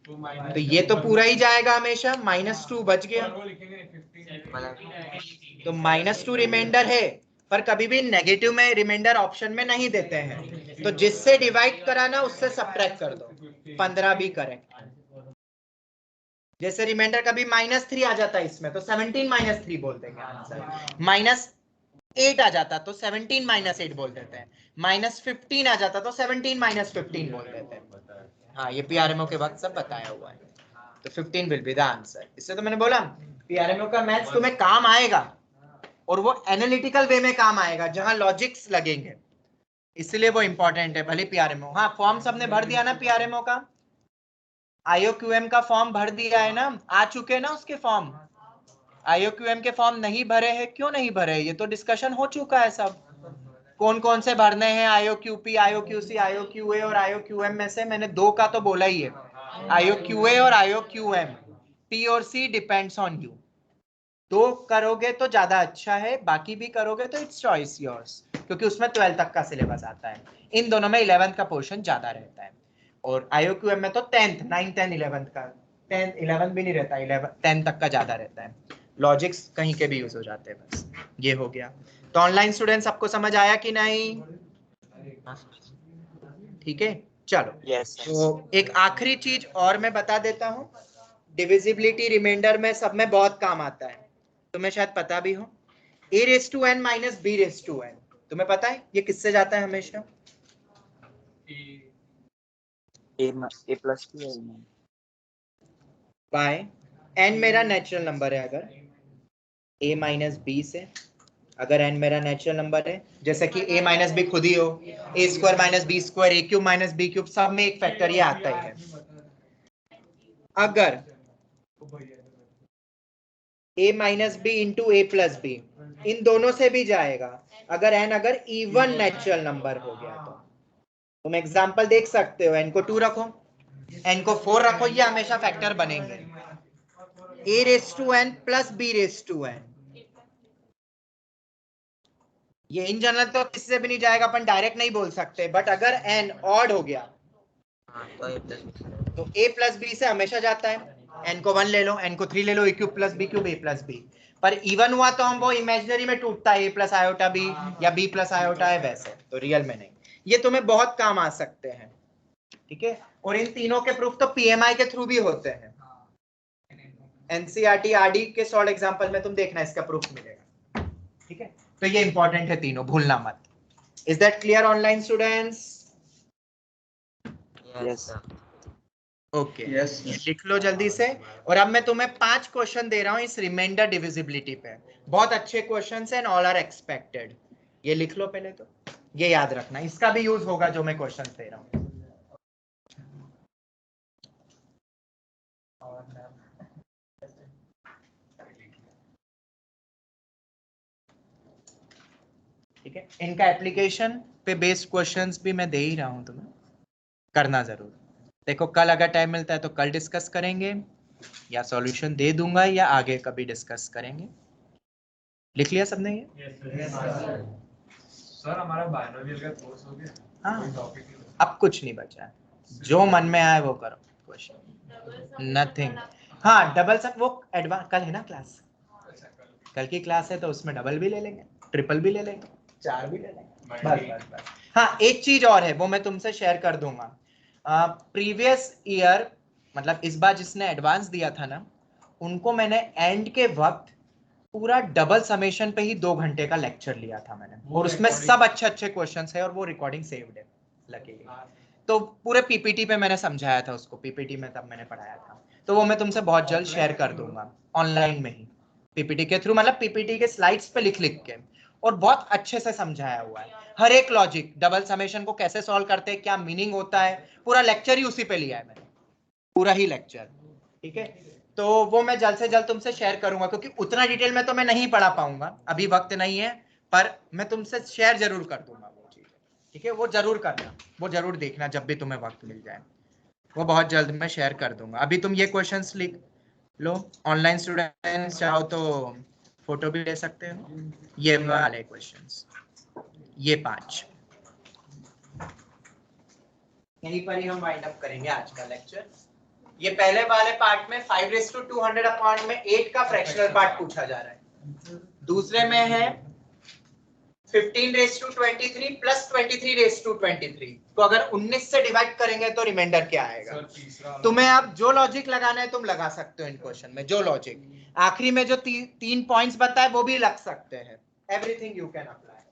तो ये तो पूरा ही जाएगा हमेशा, -2 बच गया, तो -2 रिमाइंडर है, पर कभी भी नेगेटिव में रिमाइंडर ऑप्शन में नहीं देते हैं, तो जिससे डिवाइड कराना उससे सब्ट्रैक्ट कर दो, 15 भी करेक्ट। जैसे रिमाइंडर कभी -3 आ जाता है इसमें, तो 17 - 3 बोल देंगे आंसर, -8 आ जाता तो 17 - 8 बोल देते हैं, -15 आ जाता तो 17 - 15 बोल देते हैं। हाँ, ये पीआरएमओ के वक्त सब बताया हुआ है, तो 15 विल बी द आंसर। इससे तो मैंने बोला पीआरएमओ का मैथ्स तुम्हें काम आएगा, और वो एनालिटिकल वे में काम आएगा जहां लॉजिक्स लगेंगे, इसलिए वो इंपॉर्टेंट है। भले पीआरएमओ, हाँ फॉर्म सबने भर दिया ना पीआरएमओ का, आईओक्यूएम का फॉर्म भर दिया है ना, आ चुके ना उसके फॉर्म। आईओक्यूएम के फॉर्म नहीं भरे हैं, क्यों नहीं भरे? ये तो डिस्कशन हो चुका है सब, कौन कौन से भरने हैं, आईओक्यूपी, आईओक्यूसी, आईओक्यूए और आईओक्यूएम में से मैंने 2 का तो बोला ही है, आईओक्यूए और आईओक्यूएम, पी और सी डिपेंड्स ऑन यू। 2 करोगे तो ज्यादा अच्छा है, बाकी भी करोगे तो इट्स चॉइस योर्स, क्योंकि उसमें 12 तक का सिलेबस आता है, इन दोनों में 11th का पोर्शन ज्यादा रहता है, और आईओक्यूएम में तो 10th 9 10 11th का 10 11 भी नहीं रहता, 11 10 तक का ज्यादा रहता है। लॉजिक्स कहीं के भी यूज हो जाते हैं। बस ये हो गया। तो ऑनलाइन स्टूडेंट्स आपको समझ आया कि नहीं? ठीक है, चलो। यस तो एक आखिरी चीज और मैं बता देता हूँ, डिविजिबिलिटी रिमाइंडर में सब में बहुत काम आता है, तुम्हें शायद पता भी हो। a raised to n minus b raised to n, तुम्हें पता है ये किससे जाता है हमेशा? ए प्लस की बाय n मेरा नेचुरल नंबर है, अगर a माइनस b से, अगर n मेरा नेचुरल नंबर है, जैसे कि a माइनस बी खुद ही हो, a square minus b square, a cube minus b cube, सब में एक फैक्टर ये आता ही है। अगर a minus b into a plus b, इन दोनों से भी जाएगा अगर n अगर इवन नेचुरल नंबर हो गया तो। तुम एग्जांपल देख सकते हो, n को 2 रखो, n को 4 रखो, ये हमेशा फैक्टर बनेंगे। a raise to n plus b raise to n, ये इन जनरल तो किससे भी नहीं जाएगा, अपन डायरेक्ट नहीं बोल सकते, बट अगर n ऑड हो गया तो a प्लस बी से हमेशा जाता है। n को 1 ले लो, n को 3 ले लो, a cube plus b cube, a plus b. पर इवन हुआ तो हम वो इमेजिनरी में टूटता है, a प्लस आयोटा b या b प्लस आयोटा है वैसे, तो रियल में नहीं। ये तुम्हें बहुत काम आ सकते हैं, ठीक है। और इन तीनों के प्रूफ तो पीएमआई के थ्रू भी होते हैं। एनसीईआरटी आरडी के सॉल्व एग्जांपल में तुम देखना, इसका प्रूफ मिलेगा, ठीक है। तो ये इंपॉर्टेंट है तीनों, भूलना मत। Is that clear online students? Yes okay, लिख लो जल्दी से। और अब मैं तुम्हें 5 क्वेश्चन दे रहा हूं इस रिमाइंडर डिविजिबिलिटी पे, बहुत अच्छे क्वेश्चंस हैं, ऑल आर एक्सपेक्टेड। ये लिख लो पहले, तो ये याद रखना, इसका भी यूज होगा जो मैं क्वेश्चंस दे रहा हूं। ठीक है, इनका एप्लीकेशन पे बेस्ड क्वेश्चंस भी मैं दे ही रहा हूं, तुम्हें करना जरूर। देखो कल अगर टाइम मिलता है तो कल डिस्कस करेंगे, या सॉल्यूशन दे दूंगा, या आगे कभी डिस्कस करेंगे। लिख लिया सबने ये? सर हमारा बायनोमियल का कोर्स हो गया। हाँ, अब कुछ नहीं बचा है, जो मन में आए वो करो, क्वेश्चन नथिंग। हाँ, डबल सब वो एडवांस कल है ना क्लास, कल की क्लास है तो उसमें डबल भी ले लेंगे, ट्रिपल भी ले लेंगे, 4 भी ले लेंगे, बस। हाँ, एक चीज और है, वो मैं तुमसे शेयर कर दूंगा। प्रीवियस ईयर, मतलब इस बार जिसने एडवांस दिया था ना, उनको मैंने एंड के वक्त पूरा डबल समेशन पे ही 2 घंटे का लेक्चर लिया था मैंने, और उसमें सब अच्छे अच्छे क्वेश्चंस है, और वो रिकॉर्डिंग सेव्ड है लकीली। तो पूरे पीपीटी पे मैंने समझाया था उसको, पीपीटी में तब मैंने पढ़ाया था, तो वो मैं तुमसे बहुत जल्द शेयर कर दूंगा ऑनलाइन में ही, पीपीटी के थ्रू, मतलब पीपीटी के स्लाइड्स पे लिख लिख के, और बहुत अच्छे से समझाया हुआ है हर एक लॉजिक, डबल समेशन को कैसे सॉल्व करते हैं, क्या मीनिंग होता है, पूरा लेक्चर ही उसी पे लिया है मैंने, पूरा ही लेक्चर, ठीक है। तो वो मैं जल्द से जल्द तुमसे शेयर करूंगा, क्योंकि उतना डिटेल में तो मैं नहीं पढ़ा पाऊंगा, अभी वक्त नहीं है, पर मैं तुमसे शेयर जरूर कर दूंगा वो चीज, ठीक है। वो जरूर करना, वो जरूर देखना जब भी तुम्हें वक्त मिल जाए, वो बहुत जल्द मैं शेयर कर दूंगा। अभी तुम ये क्वेश्चंस लिख लो, ऑनलाइन स्टूडेंट्स चाहो तो फोटो भी ले सकते हो, ये वाले क्वेश्चंस, ये 5 यहीं पर ही हम वाइंड अप करेंगे आज का लेक्चर। ये पहले वाले पार्ट में 5/200 अपॉन में 8 का फ्रैक्शनल पार्ट पूछा जा रहा है, दूसरे में है 15/23 प्लस 23/23 को अगर 19 से डिवाइड करेंगे तो रिमाइंडर क्या आएगा। तुम्हें अब जो लॉजिक लगाना है तुम लगा सकते हो इन क्वेश्चन में, जो लॉजिक आखिरी में जो 3 पॉइंट्स बताए वो भी लग सकते हैं, एवरीथिंग यू कैन अप्लाई।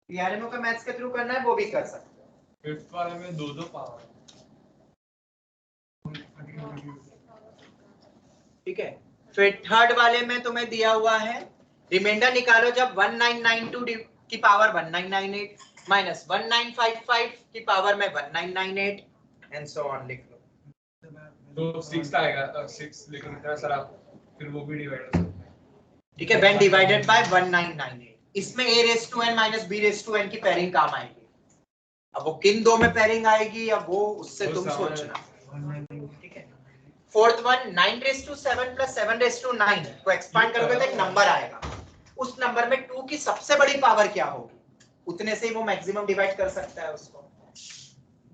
पीआरएमओ का मैथ्स के थ्रू करना है वो भी कर सकते हो। फिफ्थ वाले में 2 पावर, ठीक है। फिर थर्ड वाले में तुम्हें दिया हुआ है रिमाइंडर निकालो जब 1992 की पावर 1998 माइनस 1955 की पावर में 1998 एंड सो ऑन लिख लो। तो 6 आएगा, 6 लेकिन इतना सारा, फिर वो भी डिवाइड हो सकता है, ठीक है, when divided by 1998, इसमें a raised to n minus b raised to n की पेयरिंग काम आएगी। अब वो किन दो में पेयरिंग आएगी, अब वो उससे तुम सोचना, ठीक है। फोर्थ वन 9/7 प्लस 7/9 को एक्सपांड करोगे तो एक नंबर आएगा, उस नंबर में 2 की सबसे बड़ी पावर क्या होगी, उतने से ही वो मैक्सिमम डिवाइड कर सकता है उसको,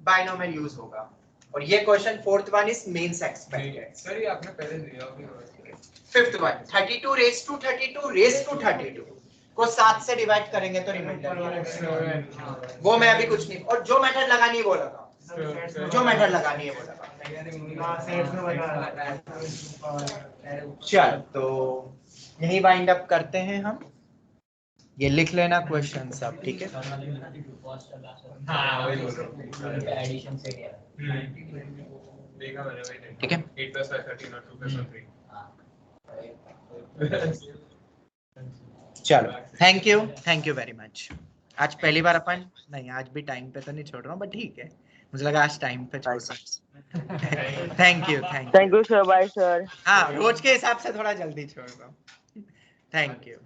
बायनोमियल यूज होगा, और ये question fourth one is mains expected. Sir ये आपने पहले दिया होगा। Fifth one 32 raise to 32 raise to 32 को 7 से डिवाइड करेंगे तो रिमाइंडर, वो मैं अभी कुछ नहीं, और जो मेथड लगानी है वो लगा, जो मेथड लगानी है वो लगा। चल तो यही वाइंड अप करते हैं हम, ये लिख लेना क्वेश्चन सब, ठीक है। हाँ वही एडिशन से क्या देखा मैंने वही, ठीक है 8 + 5 13 और 2 + 3। चलो थैंक यू वेरी मच। आज पहली बार अपन नहीं, आज भी टाइम पे तो नहीं छोड़ रहा हूँ, बट ठीक है, मुझे लगा आज टाइम पे छोड़ रहा हूँ। Thank you sir, bye sir. हाँ रोज के हिसाब से थोड़ा जल्दी छोड़ रहा हूँ। Thank you.